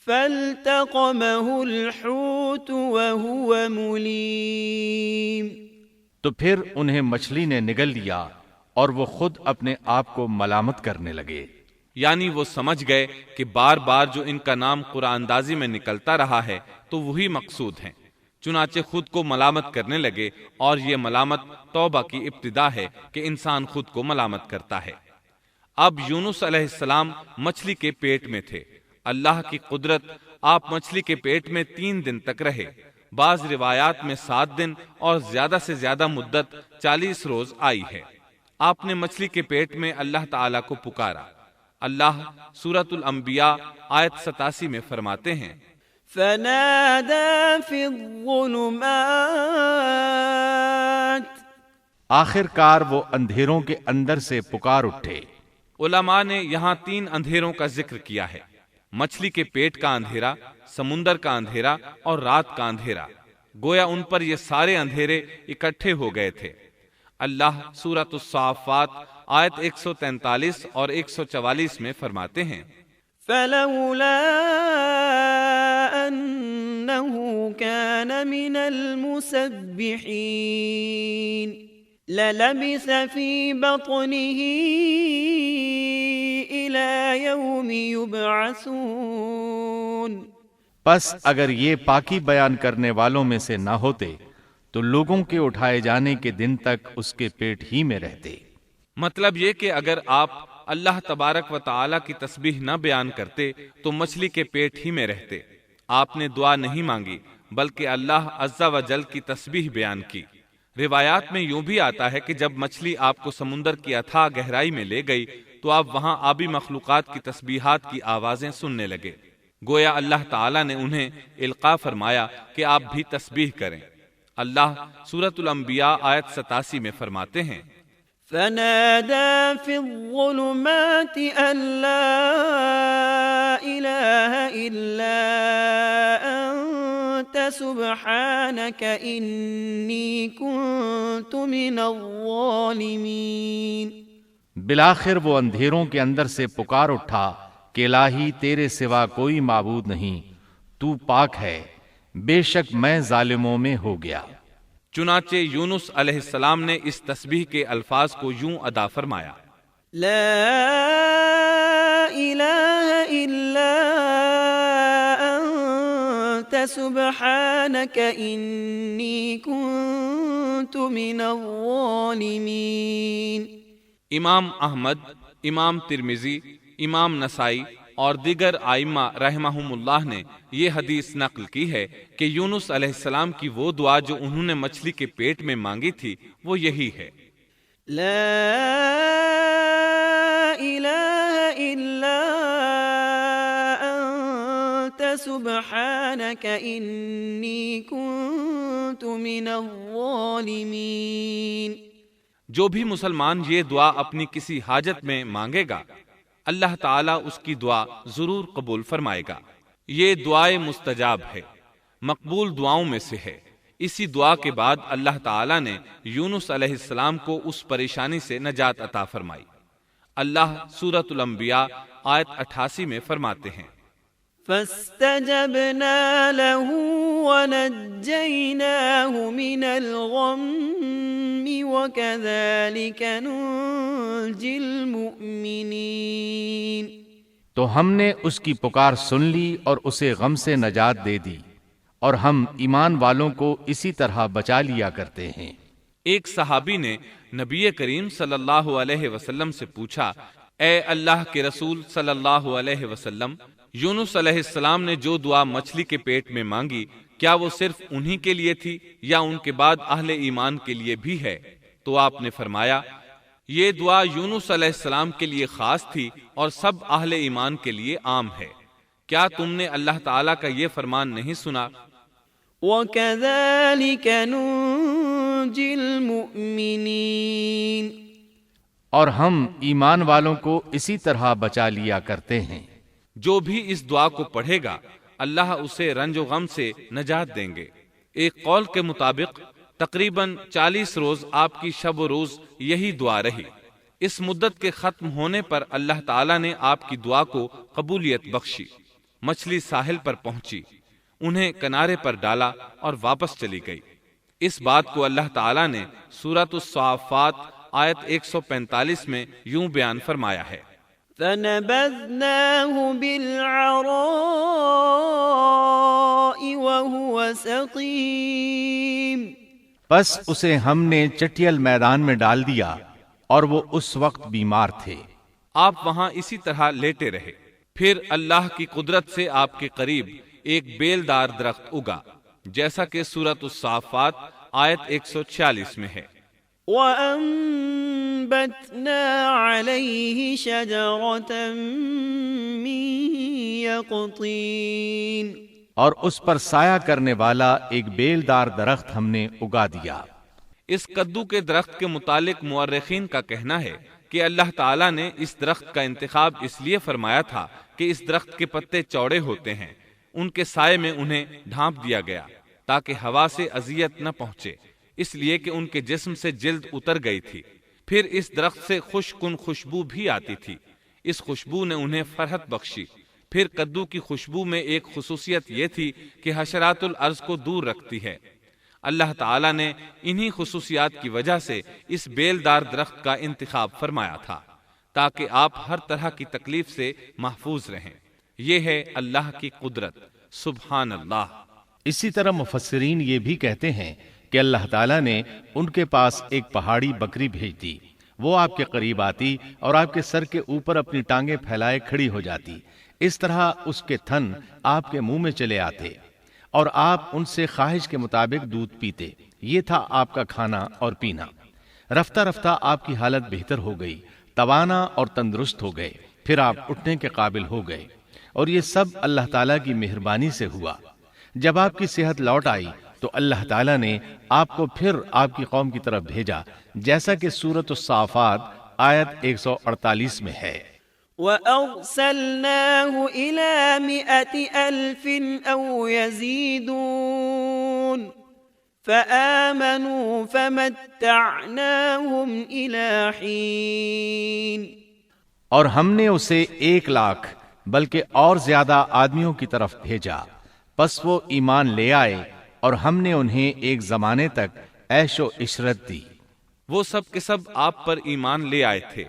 فالتقمه الحوت وهو مليم، تو پھر انہیں مچھلی نے نگل لیا اور وہ خود اپنے آپ کو ملامت کرنے لگے۔ یعنی وہ سمجھ گئے کہ بار بار جو ان کا نام قرآن اندازی میں نکلتا رہا ہے تو وہی مقصود ہیں۔ چنانچہ خود کو ملامت کرنے لگے، اور یہ ملامت توبہ کی ابتدا ہے کہ انسان خود کو ملامت کرتا ہے۔ اب یونس علیہ السلام مچھلی کے پیٹ میں تھے۔ اللہ کی قدرت، آپ مچھلی کے پیٹ میں 3 دن تک رہے۔ بعض روایات میں 7 دن اور زیادہ سے زیادہ مدت 40 روز آئی ہے۔ آپ نے مچھلی کے پیٹ میں اللہ تعالیٰ کو پکارا۔ اللہ سورۃ الانبیاء آیت 87 میں فرماتے ہیں، فنادى في الظلمات، آخر کار وہ اندھیروں کے اندر سے پکار اٹھے۔ علماء نے یہاں 3 اندھیروں کا ذکر کیا ہے: مچھلی کے پیٹ کا اندھیرا، سمندر کا اندھیرا اور رات کا اندھیرا۔ گویا ان پر یہ سارے اندھیرے اکٹھے ہو گئے تھے۔ اللہ سورۃ الصافات آیت 143 اور 144 میں فرماتے ہیں فلولا أنه كان من المسبحين للبث في بطنه إلى يوم يبعثون۔ پس اگر یہ پاکی بیان کرنے والوں میں سے نہ ہوتے تو لوگوں کے اٹھائے جانے کے دن تک اس کے پیٹ ہی میں رہتے۔ مطلب یہ کہ اگر آپ اللہ تبارک و تعالی کی تسبیح نہ بیان کرتے تو مچھلی کے پیٹ ہی میں رہتے۔ آپ نے دعا نہیں مانگی بلکہ اللہ عز و جل کی تسبیح بیان کی۔ روایات میں یوں بھی آتا ہے کہ جب مچھلی آپ کو سمندر کی اتھاہ گہرائی میں لے گئی تو آپ وہاں آبی مخلوقات کی تسبیحات کی آوازیں سننے لگے، گویا اللہ تعالی نے انہیں القاء فرمایا کہ آپ بھی تسبیح کریں۔ اللہ سورۃ الانبیاء آیت 87 میں فرماتے ہیں فنادى في الظلمات أن لا إله إلا أنت سبحانك إني كنت من الظالمين۔ بالآخر وہ اندھیروں کے اندر سے پکار اٹھا کہ الہی تیرے سوا کوئی معبود نہیں، تو پاک ہے، بے شک میں ظالموں میں ہو گیا۔ چنانچہ یونس علیہ السلام نے اس تسبیح کے الفاظ کو یوں ادا فرمایا لا إله إلا أنت سبحانك إني كنت من الظالمين۔ امام احمد، امام ترمذی، امام نسائی اور دیگر ائمہ رحمہم اللہ نے یہ حدیث نقل کی ہے کہ یونس علیہ السلام کی وہ دعا جو انہوں نے مچھلی کے پیٹ میں مانگی تھی وہ یہی ہے لا إله إلا أنت سبحانك إني كنت من الظالمين۔ جو بھی مسلمان یہ دعا اپنی کسی حاجت میں مانگے گا اللہ تعالیٰ اس کی دعا ضرور قبول فرمائے گا۔ یہ دعائے مستجاب ہے، مقبول دعاؤں میں سے ہے۔ اسی دعا کے بعد اللہ تعالیٰ نے یونس علیہ السلام کو اس پریشانی سے نجات عطا فرمائی۔ اللہ سورۃ الانبیاء آیت 88 میں فرماتے ہیں فاستجبنا له ونجيناه من الغم وكذلك ننجي المؤمنين۔ تو ہم نے اس کی پکار سن لی اور اسے غم سے نجات دے دی، اور ہم ایمان والوں کو اسی طرح بچا لیا کرتے ہیں۔ ایک صحابی نے نبی کریم صلی اللہ علیہ وسلم سے پوچھا، اے اللہ کے رسول صلی اللہ علیہ وسلم، یونس علیہ السلام نے جو دعا مچھلی کے پیٹ میں مانگی کیا وہ صرف انہی کے لیے تھی یا ان کے بعد اہل ایمان کے لیے بھی ہے؟ تو آپ نے فرمایا یہ دعا یونس علیہ السلام کے لیے خاص تھی اور سب اہل ایمان کے لیے عام ہے۔ کیا تم نے اللہ تعالیٰ کا یہ فرمان نہیں سنا؟ وَكَذَلِكَ نُنْجِي الْمُؤْمِنِينَ۔ اور ہم ایمان والوں کو اسی طرح بچا لیا کرتے ہیں۔ جو بھی اس دعا کو پڑھے گا اللہ اسے رنج و غم سے نجات دیں گے۔ ایک قول کے مطابق تقریباً 40 روز آپ کی شب و روز یہی دعا رہی۔ اس مدت کے ختم ہونے پر اللہ تعالیٰ نے آپ کی دعا کو قبولیت بخشی۔ مچھلی ساحل پر پہنچی، انہیں کنارے پر ڈالا اور واپس چلی گئی۔ اس بات کو اللہ تعالیٰ نے سورۃ الصافات آیت 145 میں یوں بیان فرمایا ہے فَنَبَذْنَاهُ بِالْعَرَاءِ وَهُوَ سَقِيمٌ۔ پس اسے ہم نے چٹیل میدان میں ڈال دیا اور وہ اس وقت بیمار تھے۔ آپ وہاں اسی طرح لیٹے رہے، پھر اللہ کی قدرت سے آپ کے قریب ایک بیلدار درخت اگا، جیسا کہ سورۃ الصافات آیت 146 میں ہے۔ وَأَنبَتْنَا عَلَيْهِ شَجَرَةً مِّن يَقْطِينٍ۔ اور اس پر سایہ کرنے والا ایک بیلدار درخت ہم نے اگا دیا۔ اس کدو کے درخت کے متعلق مورخین کا کہنا ہے کہ اللہ تعالیٰ نے اس درخت کا انتخاب اس لیے فرمایا تھا کہ اس درخت کے پتے چوڑے ہوتے ہیں، ان کے سائے میں انہیں ڈھانپ دیا گیا تاکہ ہوا سے اذیت نہ پہنچے، اس لیے کہ ان کے جسم سے جلد اتر گئی تھی۔ پھر اس درخت سے خوش کن خوشبو بھی آتی تھی، اس خوشبو نے انہیں فرحت بخشی۔ پھر کدو کی خوشبو میں ایک خصوصیت یہ تھی کہ حشرات الارض کو دور رکھتی ہے۔ اللہ تعالیٰ نے انہی خصوصیات کی وجہ سے اس بیلدار درخت کا انتخاب فرمایا تھا تاکہ آپ ہر طرح کی تکلیف سے محفوظ رہیں۔ یہ ہے اللہ کی قدرت، سبحان اللہ۔ اسی طرح مفسرین یہ بھی کہتے ہیں کہ اللہ تعالیٰ نے ان کے پاس ایک پہاڑی بکری بھیج دی، وہ آپ کے قریب آتی اور آپ کے سر کے اوپر اپنی ٹانگیں پھیلائے کھڑی ہو جاتی، اس طرح اس کے تھن آپ کے منہ میں چلے آتے اور آپ ان سے خواہش کے مطابق دودھ پیتے۔ یہ تھا آپ کا کھانا اور پینا۔ رفتہ رفتہ آپ کی حالت بہتر ہو گئی، توانا اور تندرست ہو گئے، پھر آپ اٹھنے کے قابل ہو گئے، اور یہ سب اللہ تعالیٰ کی مہربانی سے ہوا۔ جب آپ کی صحت لوٹ آئی تو اللہ تعالیٰ نے آپ کو پھر آپ کی قوم کی طرف بھیجا، جیسا کہ سورۃ الصافات آیت 148 میں ہے۔ وَأَرْسَلْنَاهُ إِلَى 100,000 أَوْ يَزِيدُونَ فَآمَنُوا فَمَتَّعْنَاهُمْ إِلَى حِينٍ۔ اور ہم نے اسے 1,00,000 بلکہ اور زیادہ آدمیوں کی طرف بھیجا، پس وہ ایمان لے آئے اور ہم نے انہیں ایک زمانے تک عیش و عشرت دی۔ وہ سب کے سب آپ پر ایمان لے آئے تھے۔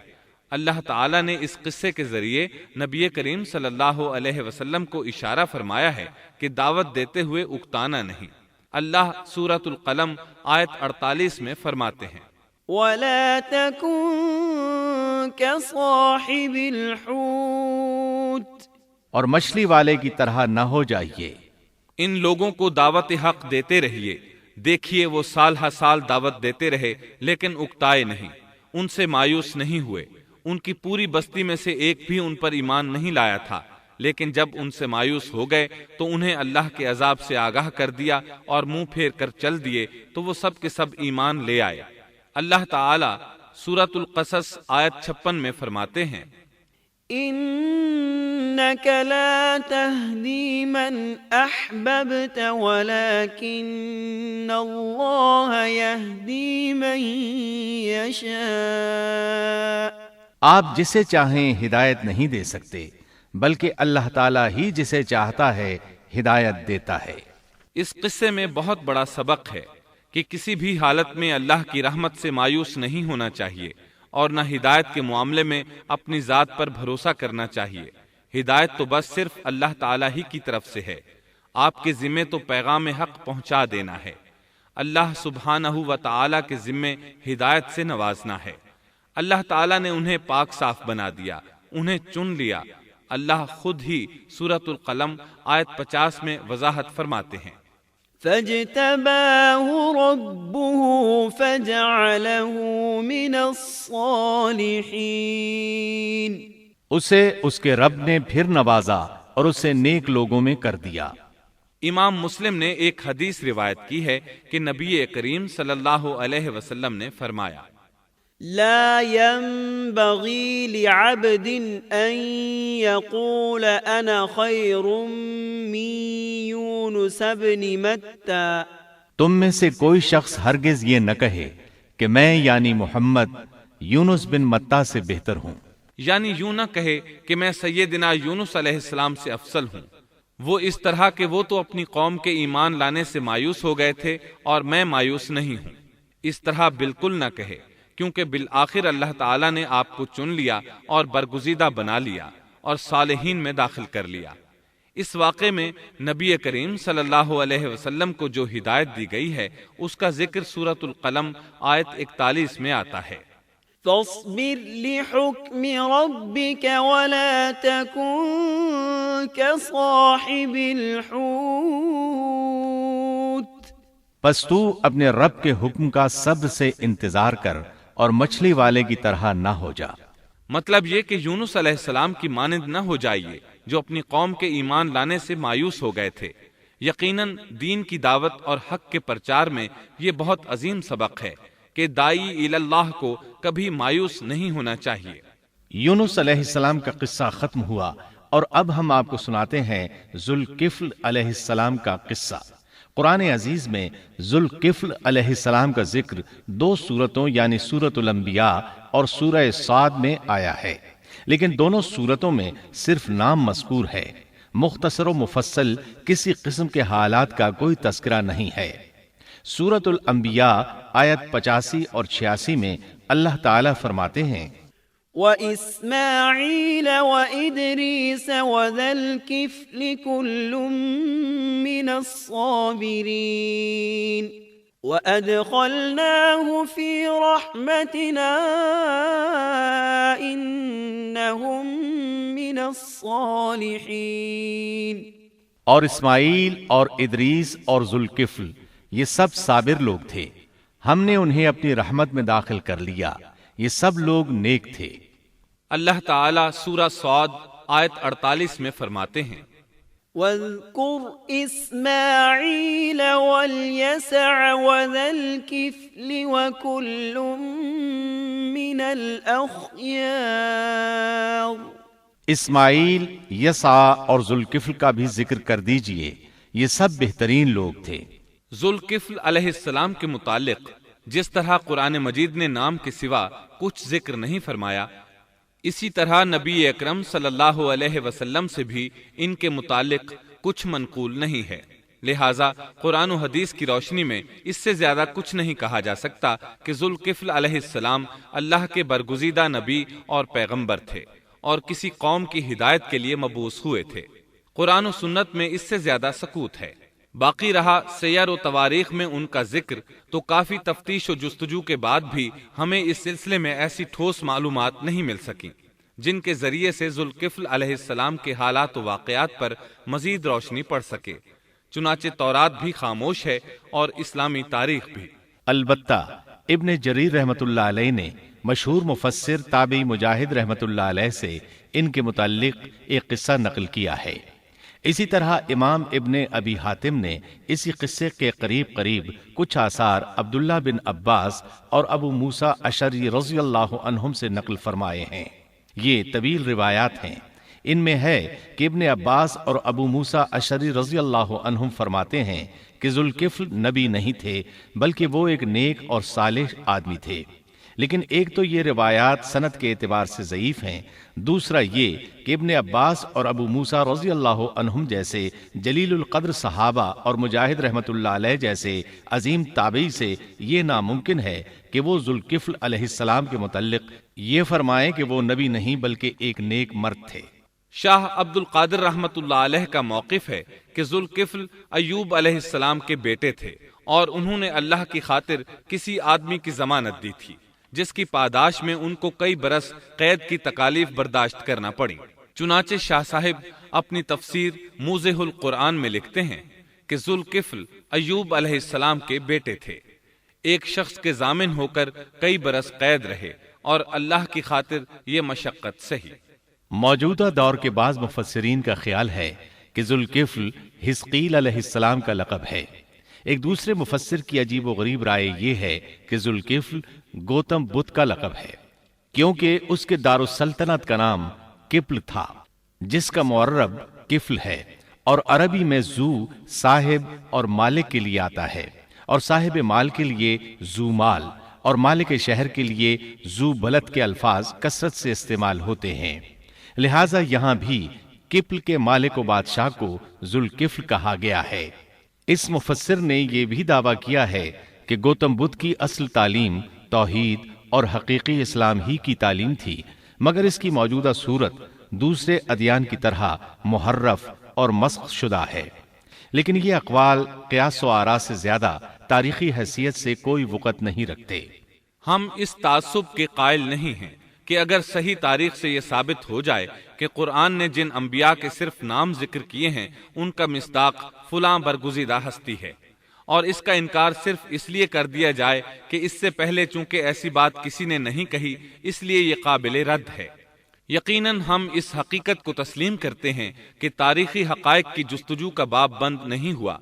اللہ تعالیٰ نے اس قصے کے ذریعے نبی کریم صلی اللہ علیہ وسلم کو اشارہ فرمایا ہے کہ دعوت دیتے ہوئے اکتانا نہیں۔ اللہ سورۃ القلم آیت 48 میں فرماتے ہیں، وَلَا تَكُن كَصَاحِبِ الْحُوتِ، اور مچھلی والے کی طرح نہ ہو جائیے۔ ان لوگوں کو دعوت حق دیتے رہیے۔ دیکھیے وہ سال ہر سال دعوت دیتے رہے لیکن اکتائے نہیں، ان سے مایوس نہیں ہوئے۔ ان کی پوری بستی میں سے ایک بھی ان پر ایمان نہیں لایا تھا، لیکن جب ان سے مایوس ہو گئے تو انہیں اللہ کے عذاب سے آگاہ کر دیا اور منہ پھیر کر چل دیے تو وہ سب کے سب ایمان لے آئے۔ اللہ تعالی سورۃ القصص آیت 56 میں فرماتے ہیں، إِنَّكَ لَا تَهْدِي مَنْ أَحْبَبْتَ وَلَكِنَّ اللَّهَ يَهْدِي مَنْ يَشَاءُ۔ آپ جسے چاہیں ہدایت نہیں دے سکتے، بلکہ اللہ تعالیٰ ہی جسے چاہتا ہے ہدایت دیتا ہے۔ اس قصے میں بہت بڑا سبق ہے کہ کسی بھی حالت میں اللہ کی رحمت سے مایوس نہیں ہونا چاہیے اور نہ ہدایت کے معاملے میں اپنی ذات پر بھروسہ کرنا چاہیے۔ ہدایت تو بس صرف اللہ تعالیٰ ہی کی طرف سے ہے، آپ کے ذمے تو پیغام حق پہنچا دینا ہے۔ اللہ سبحانہ و تعالیٰ کے ذمے ہدایت سے نوازنا ہے۔ اللہ تعالیٰ نے انہیں پاک صاف بنا دیا، انہیں چن لیا۔ اللہ خود ہی سورۃ القلم آیت 50 میں وضاحت فرماتے ہیں، فاجتباه ربه فجعله من الصالحين۔ اسے اس کے رب نے پھر نوازا اور اسے نیک لوگوں میں کر دیا۔ امام مسلم نے ایک حدیث روایت کی ہے کہ نبی کریم صلی اللہ علیہ وسلم نے فرمایا، لا ينبغي لعبد ان يقول انا خير من يونس بن متى۔ تم میں سے کوئی شخص ہرگز یہ نہ کہے کہ میں یعنی محمد یونس بن متی سے بہتر ہوں، یعنی یوں نہ کہے کہ میں سیدنا یونس علیہ السلام سے افضل ہوں۔ وہ اس طرح کہ وہ تو اپنی قوم کے ایمان لانے سے مایوس ہو گئے تھے اور میں مایوس نہیں ہوں، اس طرح بالکل نہ کہے، کیونکہ بالآخر اللہ تعالیٰ نے آپ کو چن لیا اور برگزیدہ بنا لیا اور صالحین میں داخل کر لیا۔ اس واقعے میں نبی کریم صلی اللہ علیہ وسلم کو جو ہدایت دی گئی ہے اس کا ذکر سورۃ القلم آیت 41 میں آتا ہے، فاصبر لحكم ربك ولا تكن كصاحب الحوت۔ پس تو اپنے رب کے حکم کا صبر سے انتظار کر اور مچھلی والے کی طرح نہ ہو جا۔ مطلب یہ کہ یونس علیہ السلام کی مانند نہ ہو جائیے جو اپنی قوم کے ایمان لانے سے مایوس ہو گئے تھے۔ یقیناً دین کی دعوت اور حق کے پرچار میں یہ بہت عظیم سبق ہے کہ داعی اللہ کو کبھی مایوس نہیں ہونا چاہیے۔ یونس علیہ السلام کا قصہ ختم ہوا اور اب ہم آپ کو سناتے ہیں ذوالکفل علیہ السلام کا قصہ۔ قرآن عزیز میں ذوالکفل علیہ السلام کا ذکر 2 سورتوں یعنی سورۃ الانبیاء اور سورہ صاد میں آیا ہے، لیکن دونوں سورتوں میں صرف نام مذکور ہے، مختصر و مفصل کسی قسم کے حالات کا کوئی تذکرہ نہیں ہے۔ سورۃ الانبیاء آیت 85 اور 86 میں اللہ تعالیٰ فرماتے ہیں وَإِسْمَاعِيلَ وَإِدْرِيسَ وَذَا الْكِفْلِ كُلٌّ مِّنَ الصَّابِرِينَ وَأَدْخَلْنَاهُ فِي رَحْمَتِنَا إِنَّهُم مِّنَ الصَّالِحِينَ۔ اور اسماعیل اور ادریس اور ذوالکفل یہ سب صابر لوگ تھے، ہم نے انہیں اپنی رحمت میں داخل کر لیا، یہ سب لوگ نیک تھے۔ اللہ تعالیٰ سورہ صاد آیت 48 میں فرماتے ہیں واذكر إسماعيل واليسع وذا الكفل وكل من الأخيار۔ اسماعیل، یسع اور ذوالکفل کا بھی ذکر کر دیجئے، یہ سب بہترین لوگ تھے۔ ذوالکفل علیہ السلام کے متعلق جس طرح قرآن مجید نے نام کے سوا کچھ ذکر نہیں فرمایا، اسی طرح نبی اکرم صلی اللہ علیہ وسلم سے بھی ان کے متعلق کچھ منقول نہیں ہے، لہٰذا قرآن و حدیث کی روشنی میں اس سے زیادہ کچھ نہیں کہا جا سکتا کہ ذوالکفل علیہ السلام اللہ کے برگزیدہ نبی اور پیغمبر تھے اور کسی قوم کی ہدایت کے لیے مبعوث ہوئے تھے۔ قرآن و سنت میں اس سے زیادہ سکوت ہے۔ باقی رہا سیر و تواریخ میں ان کا ذکر، تو کافی تفتیش و جستجو کے بعد بھی ہمیں اس سلسلے میں ایسی ٹھوس معلومات نہیں مل سکیں جن کے ذریعے سے ذوالکفل علیہ السلام کے حالات و واقعات پر مزید روشنی پڑ سکے، چنانچہ تورات بھی خاموش ہے اور اسلامی تاریخ بھی۔ البتہ ابن جریر رحمۃ اللہ علیہ نے مشہور مفسر تابعی مجاہد رحمۃ اللہ علیہ سے ان کے متعلق ایک قصہ نقل کیا ہے۔ اسی طرح امام ابن ابی حاتم نے اسی قصے کے قریب کچھ آثار عبداللہ بن عباس اور ابو موسیٰ اشعری رضی اللہ عنہم سے نقل فرمائے ہیں۔ یہ طویل روایات ہیں۔ ان میں ہے کہ ابن عباس اور ابو موسیٰ اشعری رضی اللہ عنہم فرماتے ہیں کہ ذوالکفل نبی نہیں تھے، بلکہ وہ ایک نیک اور صالح آدمی تھے۔ لیکن ایک تو یہ روایات سند کے اعتبار سے ضعیف ہیں، دوسرا یہ کہ ابن عباس اور ابو موسیٰ رضی اللہ عنہم جیسے جلیل القدر صحابہ اور مجاہد رحمۃ اللہ علیہ جیسے عظیم تابعی سے یہ ناممکن ہے کہ وہ ذوالکفل علیہ السلام کے متعلق یہ فرمائیں کہ وہ نبی نہیں بلکہ ایک نیک مرد تھے۔ شاہ عبد القادر رحمۃ اللہ علیہ کا موقف ہے کہ ذوالکفل ایوب علیہ السلام کے بیٹے تھے اور انہوں نے اللہ کی خاطر کسی آدمی کی ضمانت دی تھی، جس کی پاداش میں ان کو کئی برس قید کی تکالیف برداشت کرنا پڑی۔ چنانچہ شاہ صاحب اپنی تفسیر موضح القرآن میں لکھتے ہیں کہ ذوالکفل ایوب علیہ السلام کے بیٹے تھے، ایک شخص کے ضامن ہو کر کئی برس قید رہے اور اللہ کی خاطر یہ مشقت سہی۔ موجودہ دور کے بعض مفسرین کا خیال ہے کہ ذوالکفل حزقیل علیہ السلام کا لقب ہے۔ ایک دوسرے مفسر کی عجیب و غریب رائے یہ ہے کہ ذوالکفل گوتم بدھ کا لقب ہے، کیونکہ اس کے دارالسلطنت کا نام کپل تھا، جس کا معرب کفل ہے، اور عربی میں ذو صاحب اور مالک کے لیے آتا ہے، اور صاحب مال کے لیے ذو مال اور مالک شہر کے لیے ذو بلد کے الفاظ کثرت سے استعمال ہوتے ہیں، لہٰذا یہاں بھی کپل کے مالک و بادشاہ کو ذوالکفل کہا گیا ہے۔ اس مفسر نے یہ بھی دعویٰ کیا ہے کہ گوتم بدھ کی اصل تعلیم توحید اور حقیقی اسلام ہی کی تعلیم تھی، مگر اس کی موجودہ صورت دوسرے ادیان کی طرح محرف اور مسخ شدہ ہے۔ لیکن یہ اقوال قیاس و آراء سے زیادہ تاریخی حیثیت سے کوئی وقت نہیں رکھتے۔ ہم اس تعصب کے قائل نہیں ہیں کہ اگر صحیح تاریخ سے یہ ثابت ہو جائے کہ قرآن نے جن انبیاء کے صرف نام ذکر کیے ہیں ان کا مصداق فلاں برگزیدہ ہستی ہے، اور اس کا انکار صرف اس لیے کر دیا جائے کہ اس سے پہلے چونکہ ایسی بات کسی نے نہیں کہی اس لیے یہ قابل رد ہے۔ یقیناً ہم اس حقیقت کو تسلیم کرتے ہیں کہ تاریخی حقائق کی جستجو کا باب بند نہیں ہوا،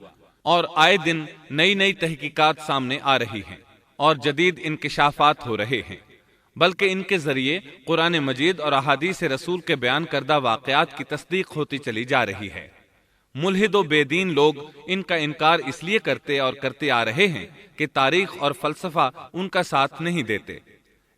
اور آئے دن نئی تحقیقات سامنے آ رہی ہیں اور جدید انکشافات ہو رہے ہیں، بلکہ ان کے ذریعے قرآن مجید اور احادیث رسول کے بیان کردہ واقعات کی تصدیق ہوتی چلی جا رہی ہے۔ ملحد و بے دین لوگ ان کا انکار اس لیے کرتے اور کرتے آ رہے ہیں کہ تاریخ اور فلسفہ ان کا ساتھ نہیں دیتے،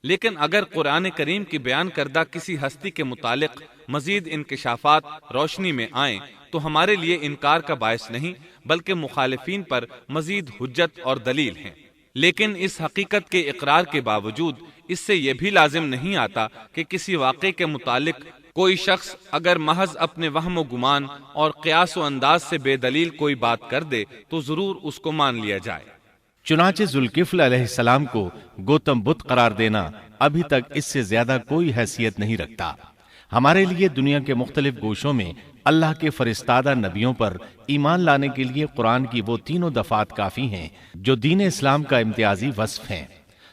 لیکن اگر قرآن کریم کی بیان کردہ کسی ہستی کے متعلق مزید انکشافات روشنی میں آئیں تو ہمارے لیے انکار کا باعث نہیں بلکہ مخالفین پر مزید حجت اور دلیل ہیں۔ لیکن اس حقیقت کے اقرار کے باوجود اس سے یہ بھی لازم نہیں آتا کہ کسی واقعے کے متعلق کوئی شخص اگر محض اپنے وہم و گمان اور قیاس و انداز سے بے دلیل کوئی بات کر دے تو ضرور اس کو مان لیا جائے۔ چنانچہ ذوالکفل علیہ السلام کو گوتم بدھ قرار دینا ابھی تک اس سے زیادہ کوئی حیثیت نہیں رکھتا۔ ہمارے لیے دنیا کے مختلف گوشوں میں اللہ کے فرستادہ نبیوں پر ایمان لانے کے لیے قرآن کی وہ تینوں دفعات کافی ہیں جو دین اسلام کا امتیازی وصف ہیں۔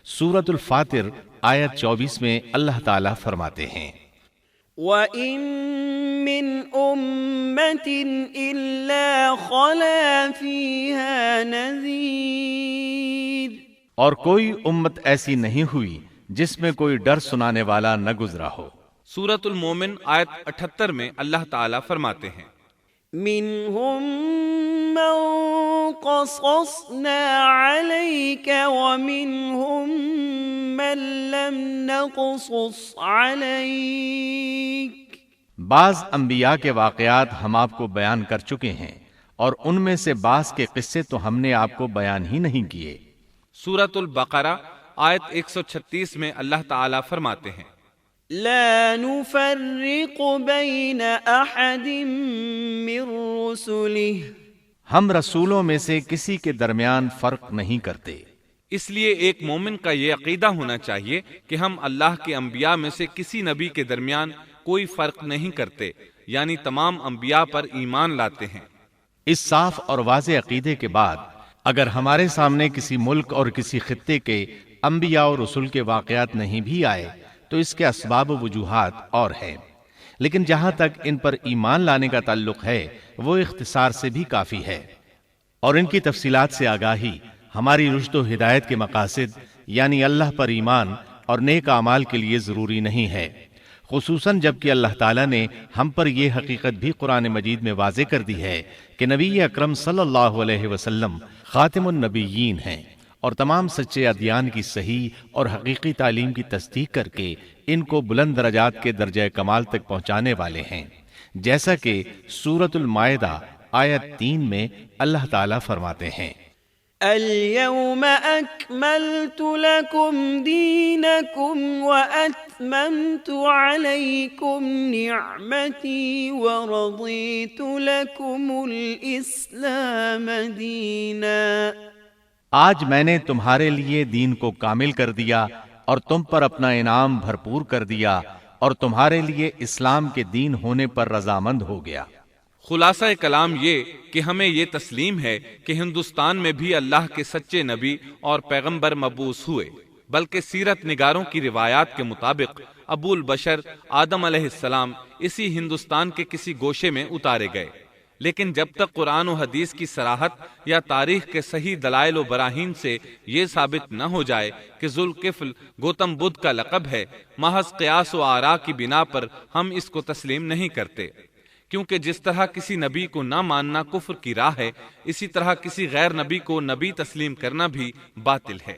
سورۃ الفاتر آیت 24 میں اللہ تعالیٰ فرماتے ہیں، وَإِن مِّنْ أُمَّةٍ إِلَّا خَلَا فِيهَا نَذِيرٌ، اور کوئی امت ایسی نہیں ہوئی جس میں کوئی ڈر سنانے والا نہ گزرا ہو۔ سورۃ المومن آیت 78 میں اللہ تعالیٰ فرماتے ہیں، مِّنْهُم مَّن قَصَصْنَا عَلَيْكَ وَمِنْهُم مَّن لَّمْ نَقْصُصْ عَلَيْكَ، بعض انبیاء کے واقعات ہم آپ کو بیان کر چکے ہیں اور ان میں سے بعض کے قصے تو ہم نے آپ کو بیان ہی نہیں کیے۔ سورۃ البقرہ آیت 136 میں اللہ تعالیٰ فرماتے ہیں، لا نفرق بین احد من رسله، ہم رسولوں میں سے کسی کے درمیان فرق نہیں کرتے۔ اس لیے ایک مومن کا یہ عقیدہ ہونا چاہیے کہ ہم اللہ کے انبیاء میں سے کسی نبی کے درمیان کوئی فرق نہیں کرتے، یعنی تمام انبیاء پر ایمان لاتے ہیں۔ اس صاف اور واضح عقیدے کے بعد اگر ہمارے سامنے کسی ملک اور کسی خطے کے انبیاء اور رسول کے واقعات نہیں بھی آئے تو اس کے اسباب و وجوہات اور ہیں، لیکن جہاں تک ان پر ایمان لانے کا تعلق ہے وہ اختصار سے بھی کافی ہے، اور ان کی تفصیلات سے آگاہی ہماری رشد و ہدایت کے مقاصد یعنی اللہ پر ایمان اور نیک اعمال کے لیے ضروری نہیں ہے، خصوصاً جبکہ اللہ تعالیٰ نے ہم پر یہ حقیقت بھی قرآن مجید میں واضح کر دی ہے کہ نبی اکرم صلی اللہ علیہ وسلم خاتم النبیین ہیں اور تمام سچے ادیان کی صحیح اور حقیقی تعلیم کی تصدیق کر کے ان کو بلند درجات کے درجہ کمال تک پہنچانے والے ہیں، جیسا کہ سورۃ المائدہ آیت 3 میں اللہ تعالیٰ فرماتے ہیں، اليوم اکملت لکم دینکم واتممت علیکم نعمتی ورضیت لکم الاسلام دینا، آج میں نے تمہارے لیے دین کو کامل کر دیا اور تم پر اپنا انعام بھرپور کر دیا اور تمہارے لیے اسلام کے دین ہونے پر رضامند ہو گیا۔ خلاصہ کلام یہ کہ ہمیں یہ تسلیم ہے کہ ہندوستان میں بھی اللہ کے سچے نبی اور پیغمبر مبعوث ہوئے، بلکہ سیرت نگاروں کی روایات کے مطابق ابو البشر آدم علیہ السلام اسی ہندوستان کے کسی گوشے میں اتارے گئے، لیکن جب تک قرآن و حدیث کی صراحت یا تاریخ کے صحیح دلائل و براہین سے یہ ثابت نہ ہو جائے کہ ذوالکفل گوتم بدھ کا لقب ہے، محض قیاس و آراء کی بنا پر ہم اس کو تسلیم نہیں کرتے، کیونکہ جس طرح کسی نبی کو نہ ماننا کفر کی راہ ہے، اسی طرح کسی غیر نبی کو نبی تسلیم کرنا بھی باطل ہے۔